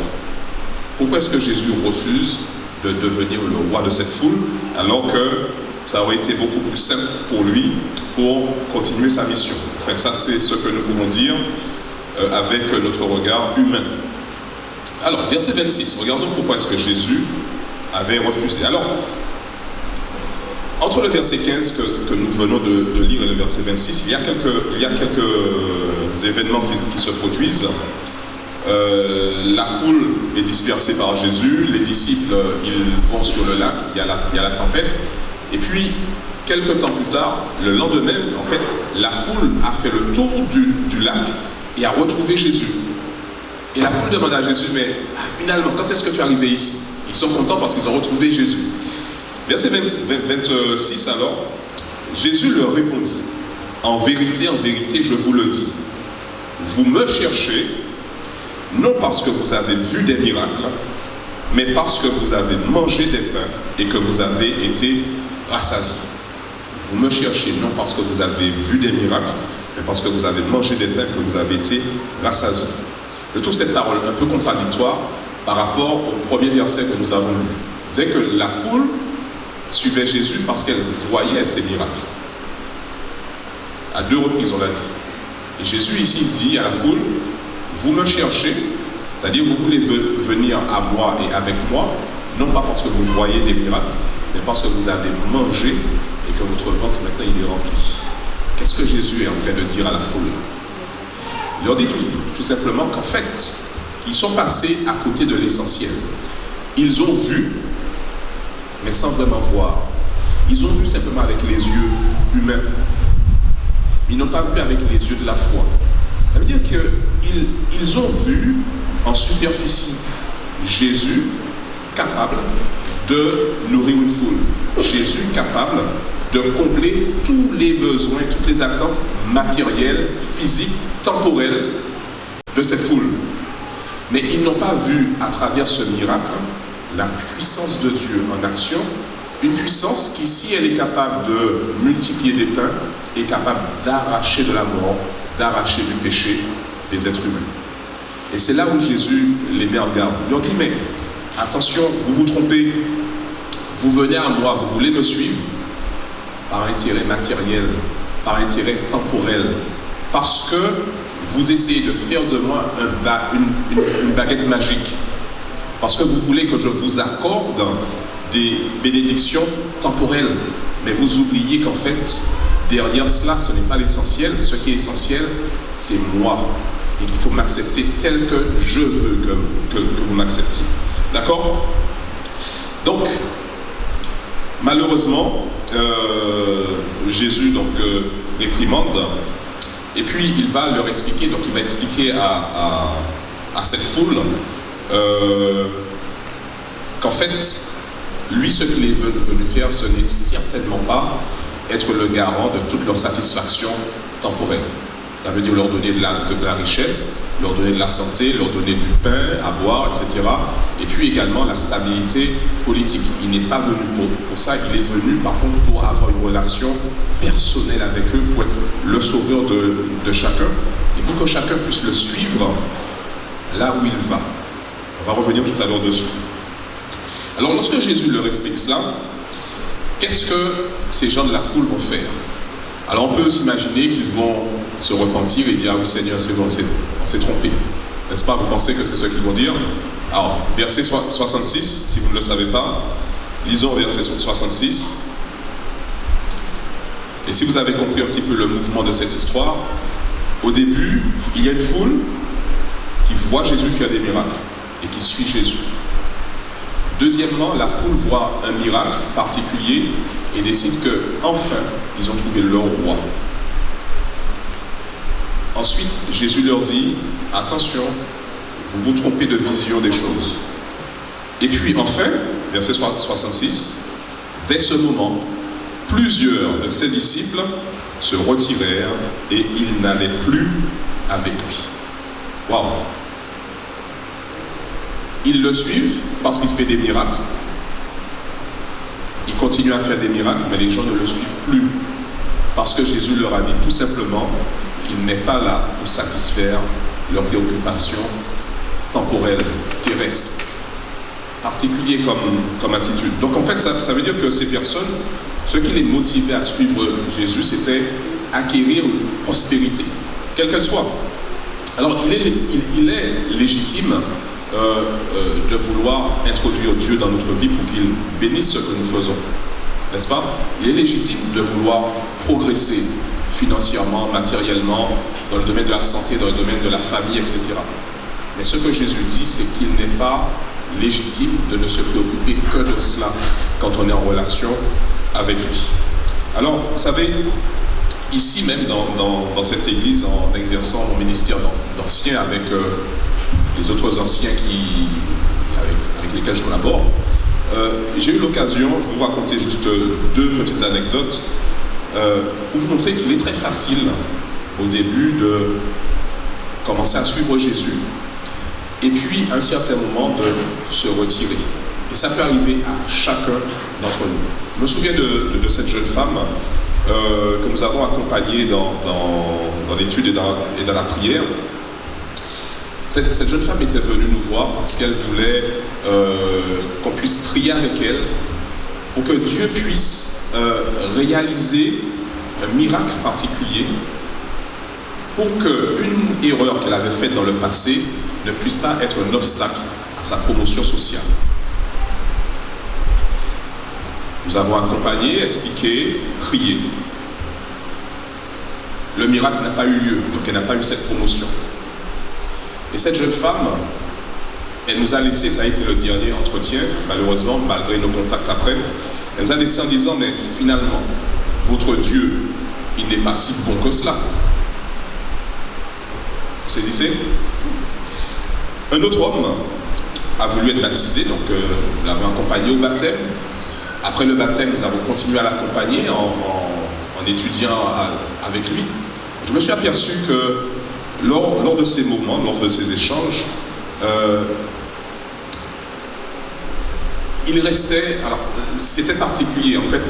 Pourquoi est-ce que Jésus refuse de devenir le roi de cette foule alors que ça aurait été beaucoup plus simple pour lui pour continuer sa mission? Enfin, ça c'est ce que nous pouvons dire avec notre regard humain. Alors, verset 26, regardons pourquoi est-ce que Jésus avait refusé. Alors, entre le verset 15 que nous venons de lire et le verset 26, il y a quelques événements qui se produisent. La foule est dispersée par Jésus, les disciples ils vont sur le lac, il y a la tempête, et puis quelques temps plus tard, le lendemain, en fait, la foule a fait le tour du lac et a retrouvé Jésus. Et la foule demande à Jésus, mais finalement, quand est-ce que tu es arrivé ici? Ils sont contents parce qu'ils ont retrouvé Jésus. Verset 26 alors, Jésus leur répondit, en vérité, je vous le dis, vous me cherchez, non parce que vous avez vu des miracles, mais parce que vous avez mangé des pains et que vous avez été rassasiés. Vous me cherchez, non parce que vous avez vu des miracles, mais parce que vous avez mangé des pains et que vous avez été rassasiés. Je trouve cette parole un peu contradictoire par rapport au premier verset que nous avons lu. Vous savez que la foule suivait Jésus parce qu'elle voyait ses miracles. À 2 reprises, on l'a dit. Et Jésus ici dit à la foule, vous me cherchez, c'est-à-dire vous voulez venir à moi et avec moi, non pas parce que vous voyez des miracles, mais parce que vous avez mangé et que votre ventre maintenant il est rempli. Qu'est-ce que Jésus est en train de dire à la foule? Il leur dit tout simplement qu'en fait, ils sont passés à côté de l'essentiel. Ils ont vu, mais sans vraiment voir. Ils ont vu simplement avec les yeux humains. Ils n'ont pas vu avec les yeux de la foi. Ça veut dire qu'ils ont vu en superficie Jésus capable de nourrir une foule. Jésus capable de combler tous les besoins, toutes les attentes matérielles, physiques, temporelles de cette foule. Mais ils n'ont pas vu à travers ce miracle la puissance de Dieu en action, une puissance qui, si elle est capable de multiplier des pains, est capable d'arracher de la mort, d'arracher du péché des êtres humains. Et c'est là où Jésus les met en garde. Il leur dit, mais attention, vous vous trompez, vous venez à moi, vous voulez me suivre par intérêt matériel, par intérêt temporel, parce que vous essayez de faire de moi une baguette magique, parce que vous voulez que je vous accorde des bénédictions temporelles, mais vous oubliez qu'en fait, derrière cela, ce n'est pas l'essentiel. Ce qui est essentiel, c'est moi, et qu'il faut m'accepter tel que je veux que vous m'acceptiez. D'accord? Donc, malheureusement, Jésus réprimande, et puis il va leur expliquer, donc il va expliquer à cette foule qu'en fait, lui, ce qu'il est venu faire, ce n'est certainement pas être le garant de toute leur satisfaction temporelle. Ça veut dire leur donner de la richesse, leur donner de la santé, leur donner du pain à boire, etc. Et puis également la stabilité politique. Il n'est pas venu pour ça, il est venu par contre pour avoir une relation personnelle avec eux, pour être le sauveur de chacun, et pour que chacun puisse le suivre là où il va. On va revenir tout à l'heure dessus. Alors lorsque Jésus leur explique cela, qu'est-ce que ces gens de la foule vont faire? Alors on peut s'imaginer qu'ils vont se repentir et dire « Ah oui Seigneur, c'est bon, on s'est trompé ». N'est-ce pas? Vous pensez que c'est ce qu'ils vont dire? Alors, verset 66, si vous ne le savez pas, lisons verset 66. Et si vous avez compris un petit peu le mouvement de cette histoire, au début, il y a une foule qui voit Jésus faire des miracles et qui suit Jésus. Deuxièmement, la foule voit un miracle particulier et décide que, enfin, ils ont trouvé leur roi. Ensuite, Jésus leur dit, attention, vous vous trompez de vision des choses. Et puis, enfin, verset 66, dès ce moment, plusieurs de ses disciples se retirèrent et ils n'allaient plus avec lui. Waouh! Ils le suivent parce qu'il fait des miracles. Il continue à faire des miracles, mais les gens ne le suivent plus. Parce que Jésus leur a dit tout simplement qu'il n'est pas là pour satisfaire leurs préoccupations temporelles, terrestres, particuliers comme attitude. Donc en fait, ça veut dire que ces personnes, ce qui les motivait à suivre Jésus, c'était acquérir une prospérité, quelle qu'elle soit. Alors il est légitime de vouloir introduire Dieu dans notre vie pour qu'il bénisse ce que nous faisons, n'est-ce pas? Il est légitime de vouloir progresser financièrement, matériellement, dans le domaine de la santé, dans le domaine de la famille, etc. Mais ce que Jésus dit, c'est qu'il n'est pas légitime de ne se préoccuper que de cela quand on est en relation avec lui. Alors, vous savez, ici même dans cette église, en exerçant mon ministère d'ancien avec les autres anciens avec lesquels je collabore, j'ai eu l'occasion, je vais vous raconter juste deux petites anecdotes pour vous montrer qu'il est très facile au début de commencer à suivre Jésus et puis à un certain moment de se retirer. Et ça peut arriver à chacun d'entre nous. Je me souviens de cette jeune femme que nous avons accompagnée dans l'étude et dans la prière. Cette jeune femme était venue nous voir parce qu'elle voulait qu'on puisse prier avec elle pour que Dieu puisse réaliser un miracle particulier pour qu'une erreur qu'elle avait faite dans le passé ne puisse pas être un obstacle à sa promotion sociale. Nous avons accompagné, expliqué, prié. Le miracle n'a pas eu lieu, donc elle n'a pas eu cette promotion. Et cette jeune femme, elle nous a laissé, ça a été le dernier entretien, malheureusement, malgré nos contacts après, elle nous a laissé en disant, mais finalement, votre Dieu, il n'est pas si bon que cela. Vous saisissez? Un autre homme a voulu être baptisé, donc nous l'avons accompagné au baptême. Après le baptême, nous avons continué à l'accompagner en étudiant avec lui. Je me suis aperçu que lors de ces moments, lors de ces échanges, il restait... Alors, c'était particulier, en fait.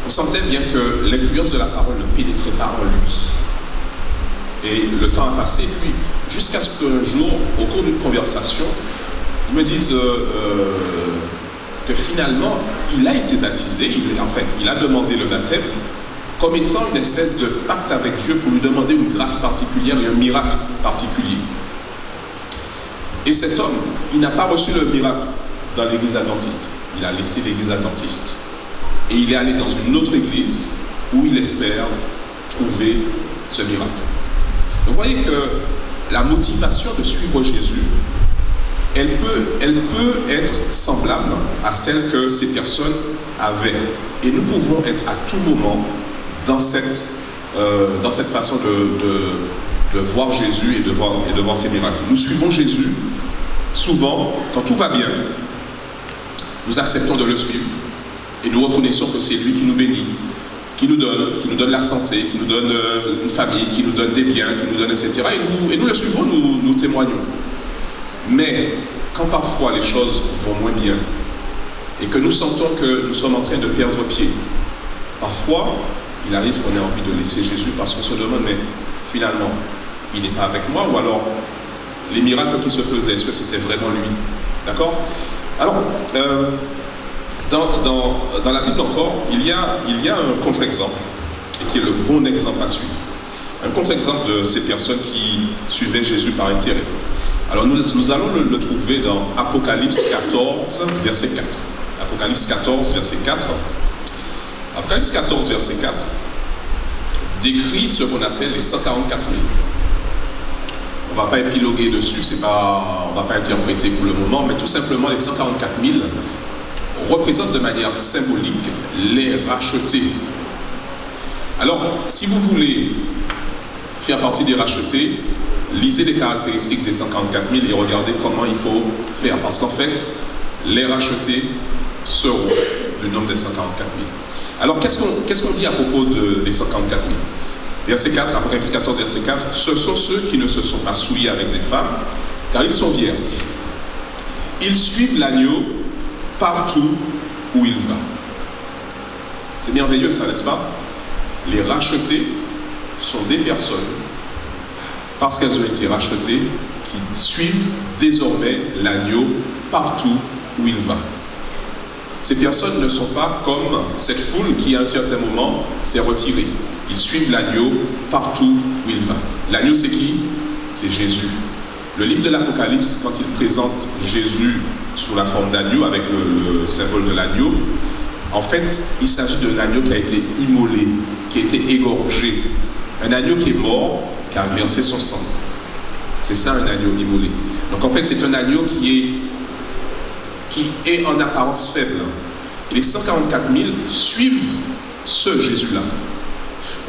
On sentait bien que l'influence de la parole ne pénétrait pas en lui. Et le temps a passé, puis jusqu'à ce qu'un jour, au cours d'une conversation, il me dise que finalement, il a été baptisé, il a demandé le baptême, comme étant une espèce de pacte avec Dieu pour lui demander une grâce particulière et un miracle particulier. Et cet homme, il n'a pas reçu le miracle dans l'église adventiste. Il a laissé l'église adventiste. Et il est allé dans une autre église où il espère trouver ce miracle. Vous voyez que la motivation de suivre Jésus, elle peut être semblable à celle que ces personnes avaient. Et nous pouvons être à tout moment dans cette façon de voir Jésus et de voir ses miracles. Nous suivons Jésus souvent, quand tout va bien, nous acceptons de le suivre et nous reconnaissons que c'est lui qui nous bénit, qui nous donne la santé, qui nous donne une famille, qui nous donne des biens, qui nous donne, etc. Et nous le suivons, nous témoignons. Mais quand parfois les choses vont moins bien et que nous sentons que nous sommes en train de perdre pied, parfois il arrive qu'on ait envie de laisser Jésus parce qu'on se demande, mais finalement, il n'est pas avec moi, ou alors les miracles qui se faisaient, est-ce que c'était vraiment lui? D'accord? Alors, dans la Bible encore, il y a un contre-exemple, et qui est le bon exemple à suivre. Un contre-exemple de ces personnes qui suivaient Jésus par intérêt. Alors nous allons le trouver dans Apocalypse 14, verset 4. Apocalypse 14, verset 4. Apocalypse 14, verset 4 décrit ce qu'on appelle les 144 000. On ne va pas épiloguer dessus, on ne va pas interpréter pour le moment, mais tout simplement les 144 000 représentent de manière symbolique les rachetés. Alors, si vous voulez faire partie des rachetés, lisez les caractéristiques des 144 000 et regardez comment il faut faire. Parce qu'en fait, les rachetés seront du nombre des 144 000. Alors, qu'est-ce qu'on dit à propos des 144 000? Verset 4, Apocalypse 14, verset 4, « Ce sont ceux qui ne se sont pas souillés avec des femmes, car ils sont vierges. Ils suivent l'agneau partout où il va. » C'est merveilleux ça, n'est-ce pas? Les rachetés sont des personnes, parce qu'elles ont été rachetées, qui suivent désormais l'agneau partout où il va. Ces personnes ne sont pas comme cette foule qui, à un certain moment, s'est retirée. Ils suivent l'agneau partout où il va. L'agneau, c'est qui? C'est Jésus. Le livre de l'Apocalypse, quand il présente Jésus sous la forme d'agneau, avec le symbole de l'agneau, en fait, il s'agit de l'agneau qui a été immolé, qui a été égorgé. Un agneau qui est mort, qui a versé son sang. C'est ça, un agneau immolé. Donc, en fait, c'est un agneau qui est en apparence faible. Et les 144 000 suivent ce Jésus-là.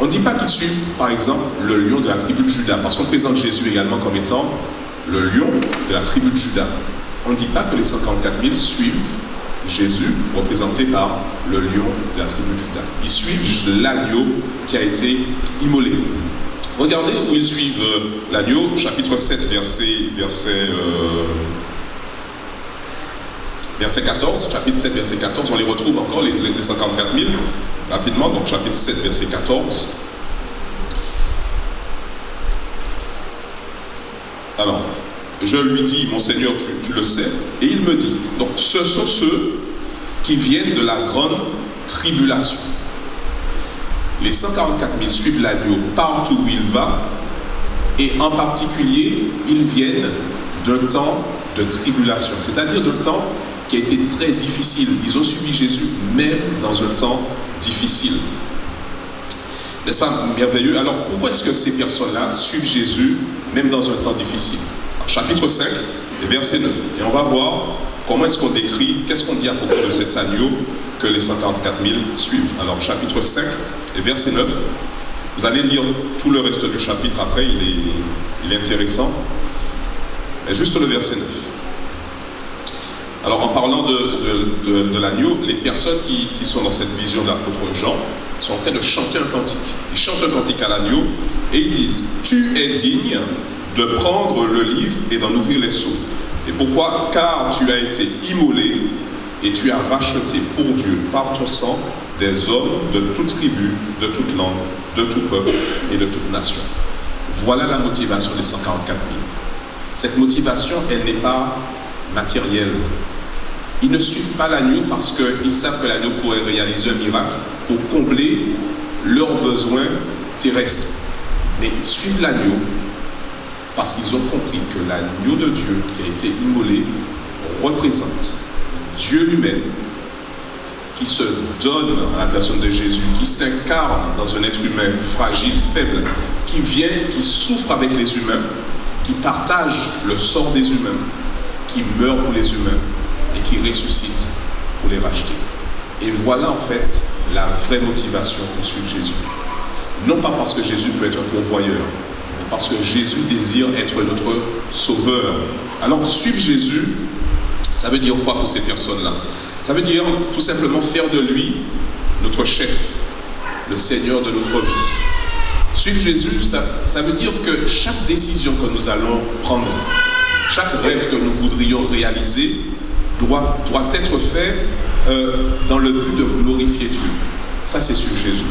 On ne dit pas qu'ils suivent, par exemple, le lion de la tribu de Juda, parce qu'on présente Jésus également comme étant le lion de la tribu de Juda. On ne dit pas que les 144 000 suivent Jésus, représenté par le lion de la tribu de Juda. Ils suivent l'agneau qui a été immolé. Regardez où ils suivent l'agneau, chapitre 7, verset 14, chapitre 7, verset 14, on les retrouve encore, les 54 000, rapidement, donc chapitre 7, verset 14. Alors, je lui dis, mon Seigneur, tu le sais, et il me dit, donc ce sont ceux qui viennent de la grande tribulation. Les 144 000 suivent l'agneau partout où il va, et en particulier, ils viennent d'un temps de tribulation, c'est-à-dire d'un temps qui a été très difficile. Ils ont suivi Jésus même dans un temps difficile. N'est-ce pas merveilleux? Alors pourquoi est-ce que ces personnes-là suivent Jésus même dans un temps difficile? Alors, chapitre 5, verset 9. Et on va voir comment est-ce qu'on décrit, qu'est-ce qu'on dit à propos de cet agneau que les 144 000 suivent. Alors chapitre 5, verset 9. Vous allez lire tout le reste du chapitre après, il est intéressant. Mais juste le verset 9. Alors en parlant de l'agneau, les personnes qui sont dans cette vision de l'apôtre Jean sont en train de chanter un cantique. Ils chantent un cantique à l'agneau et ils disent « Tu es digne de prendre le livre et d'en ouvrir les sceaux. Et pourquoi? Car tu as été immolé et tu as racheté pour Dieu par ton sang des hommes de toute tribu, de toute langue, de tout peuple et de toute nation. » Voilà la motivation des 144 000. Cette motivation, elle n'est pas matérielle. Ils ne suivent pas l'agneau parce qu'ils savent que l'agneau pourrait réaliser un miracle pour combler leurs besoins terrestres. Mais ils suivent l'agneau parce qu'ils ont compris que l'agneau de Dieu qui a été immolé représente Dieu lui-même qui se donne à la personne de Jésus, qui s'incarne dans un être humain fragile, faible, qui vient, qui souffre avec les humains, qui partage le sort des humains, qui meurt pour les humains et qui ressuscite pour les racheter. Et voilà en fait la vraie motivation pour suivre Jésus. Non pas parce que Jésus peut être un pourvoyeur, mais parce que Jésus désire être notre sauveur. Alors suivre Jésus, ça veut dire quoi pour ces personnes-là? Ça veut dire tout simplement faire de lui notre chef, le Seigneur de notre vie. Suivre Jésus, ça veut dire que chaque décision que nous allons prendre, chaque rêve que nous voudrions réaliser, doit être fait dans le but de glorifier Dieu. Ça, c'est suivre Jésus.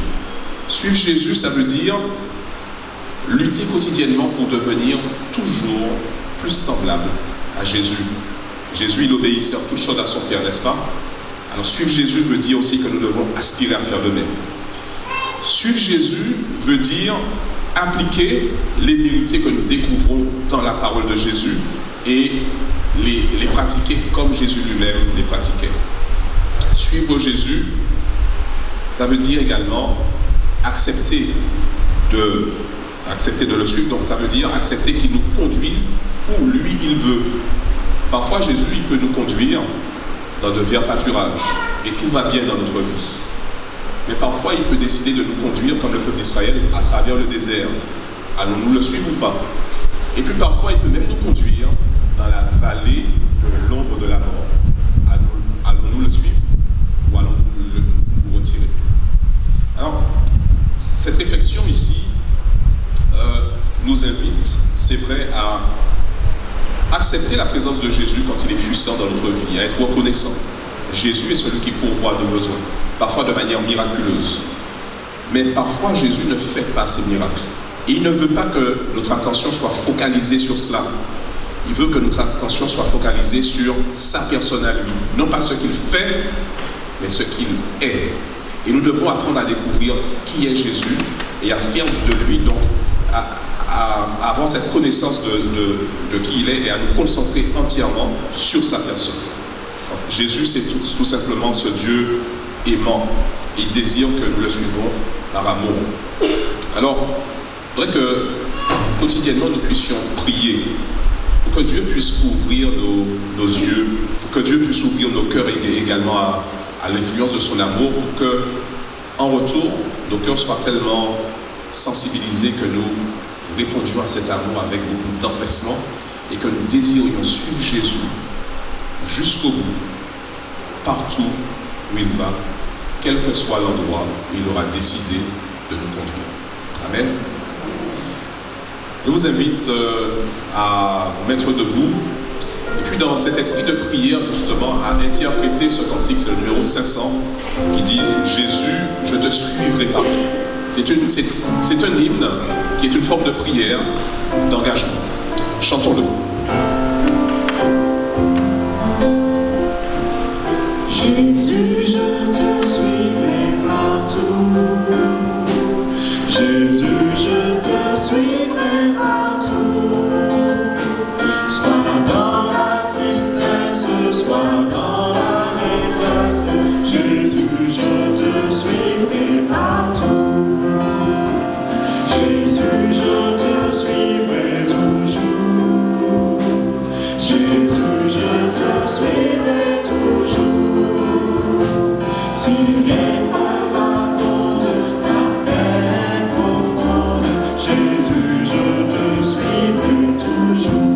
Suivre Jésus, ça veut dire lutter quotidiennement pour devenir toujours plus semblable à Jésus. Jésus, il obéissait en toutes choses à son Père, n'est-ce pas? Alors, suivre Jésus veut dire aussi que nous devons aspirer à faire de même. Suivre Jésus veut dire appliquer les vérités que nous découvrons dans la parole de Jésus et les pratiquer comme Jésus lui-même les pratiquait. Suivre Jésus, ça veut dire également accepter de le suivre. Donc ça veut dire accepter qu'il nous conduise où lui il veut. Parfois Jésus il peut nous conduire dans de verts pâturages et tout va bien dans notre vie. Mais parfois il peut décider de nous conduire comme le peuple d'Israël à travers le désert. Allons-nous le suivre ou pas? Et puis parfois il peut même nous conduire dans la vallée de l'ombre de la mort. Allons-nous le suivre ou allons-nous le retirer? Alors, cette réflexion ici nous invite, c'est vrai, à accepter la présence de Jésus quand il est puissant dans notre vie, à être reconnaissant. Jésus est celui qui pourvoit nos besoins, parfois de manière miraculeuse. Mais parfois, Jésus ne fait pas ces miracles. Et il ne veut pas que notre attention soit focalisée sur cela. Il veut que notre attention soit focalisée sur sa personne à lui. Non pas ce qu'il fait, mais ce qu'il est. Et nous devons apprendre à découvrir qui est Jésus et à faire de lui, donc à avoir cette connaissance de qui il est et à nous concentrer entièrement sur sa personne. Donc, Jésus, c'est tout simplement ce Dieu aimant. Il désire que nous le suivons par amour. Alors, il faudrait que quotidiennement nous puissions prier pour que Dieu puisse ouvrir nos yeux, pour que Dieu puisse ouvrir nos cœurs également à l'influence de son amour, pour que, en retour, nos cœurs soient tellement sensibilisés que nous répondions à cet amour avec beaucoup d'empressement et que nous désirions suivre Jésus jusqu'au bout, partout où il va, quel que soit l'endroit où il aura décidé de nous conduire. Amen. Je vous invite à vous mettre debout et puis dans cet esprit de prière justement à interpréter ce cantique, c'est le numéro 500 qui dit « Jésus, je te suivrai partout ». C'est un hymne qui est une forme de prière, d'engagement. Chantons-le. Jésus, je te suivrai partout. Jésus, je te suivrai partout. Soit dans la tristesse, soit dans la détresse. Jésus, je te suivrai partout. Jésus, je te suivrai toujours. Jésus, je te suivrai toujours. Si l'épreuve abonde, ta peine profonde, Jésus, je te suivrai toujours.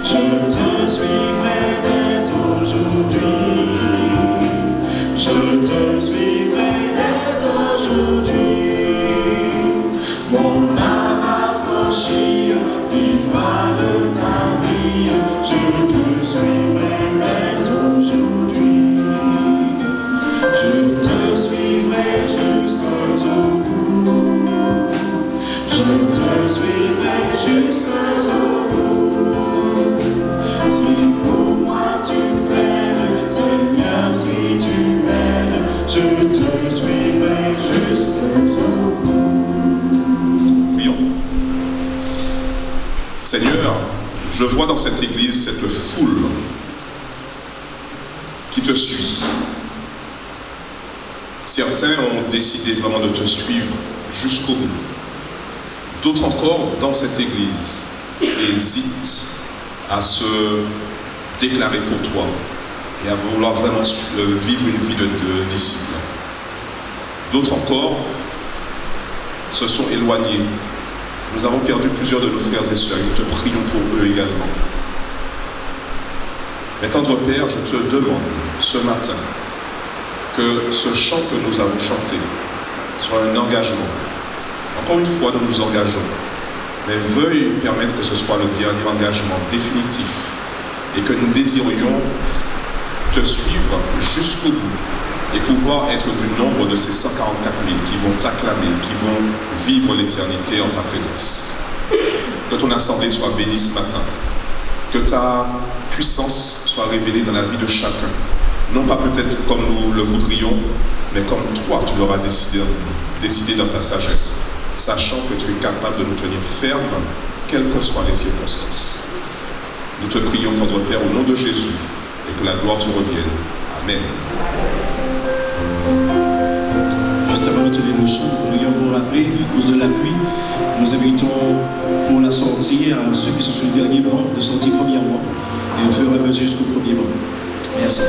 Je te suivrai dès aujourd'hui. Je te suivrai dès aujourd'hui. Mon âme affranchie vivra de ta vie. Je te suivrai dès aujourd'hui. Je te suivrai jusqu'au bout. Je te suivrai jusqu'au bout. Si pour moi tu m'aimes, Seigneur, si tu m'aimes, je te suivrai jusqu'au bout. Seigneur, je vois dans cette église cette foule qui te suit. Certains ont décidé vraiment de te suivre jusqu'au bout. D'autres encore, dans cette église, hésitent à se déclarer pour toi et à vouloir vraiment vivre une vie de disciple. D'autres encore se sont éloignés. Nous avons perdu plusieurs de nos frères et sœurs et nous te prions pour eux également. Mais tendre Père, je te demande ce matin que ce chant que nous avons chanté soit un engagement. Encore une fois, nous nous engageons. Mais veuille permettre que ce soit le dernier engagement définitif et que nous désirions te suivre jusqu'au bout et pouvoir être du nombre de ces 144 000 qui vont t'acclamer, qui vont vivre l'éternité en ta présence. Que ton assemblée soit bénie ce matin. Que ta puissance soit révélée dans la vie de chacun. Non pas peut-être comme nous le voudrions, mais comme toi, tu l'auras décidé dans ta sagesse, sachant que tu es capable de nous tenir fermes, quelles que soient les circonstances. Nous te prions, tendre Père, au nom de Jésus, et que la gloire te revienne. Amen. Juste avant de tenir le chant, nous voudrions vous rappeler, à cause de la pluie, nous invitons pour la sortie à ceux qui sont sur le dernier banc de sortir premièrement, et on fera mesure jusqu'au premier banc. Merci.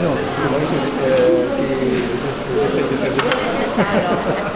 No, se vuoi che essaie di fare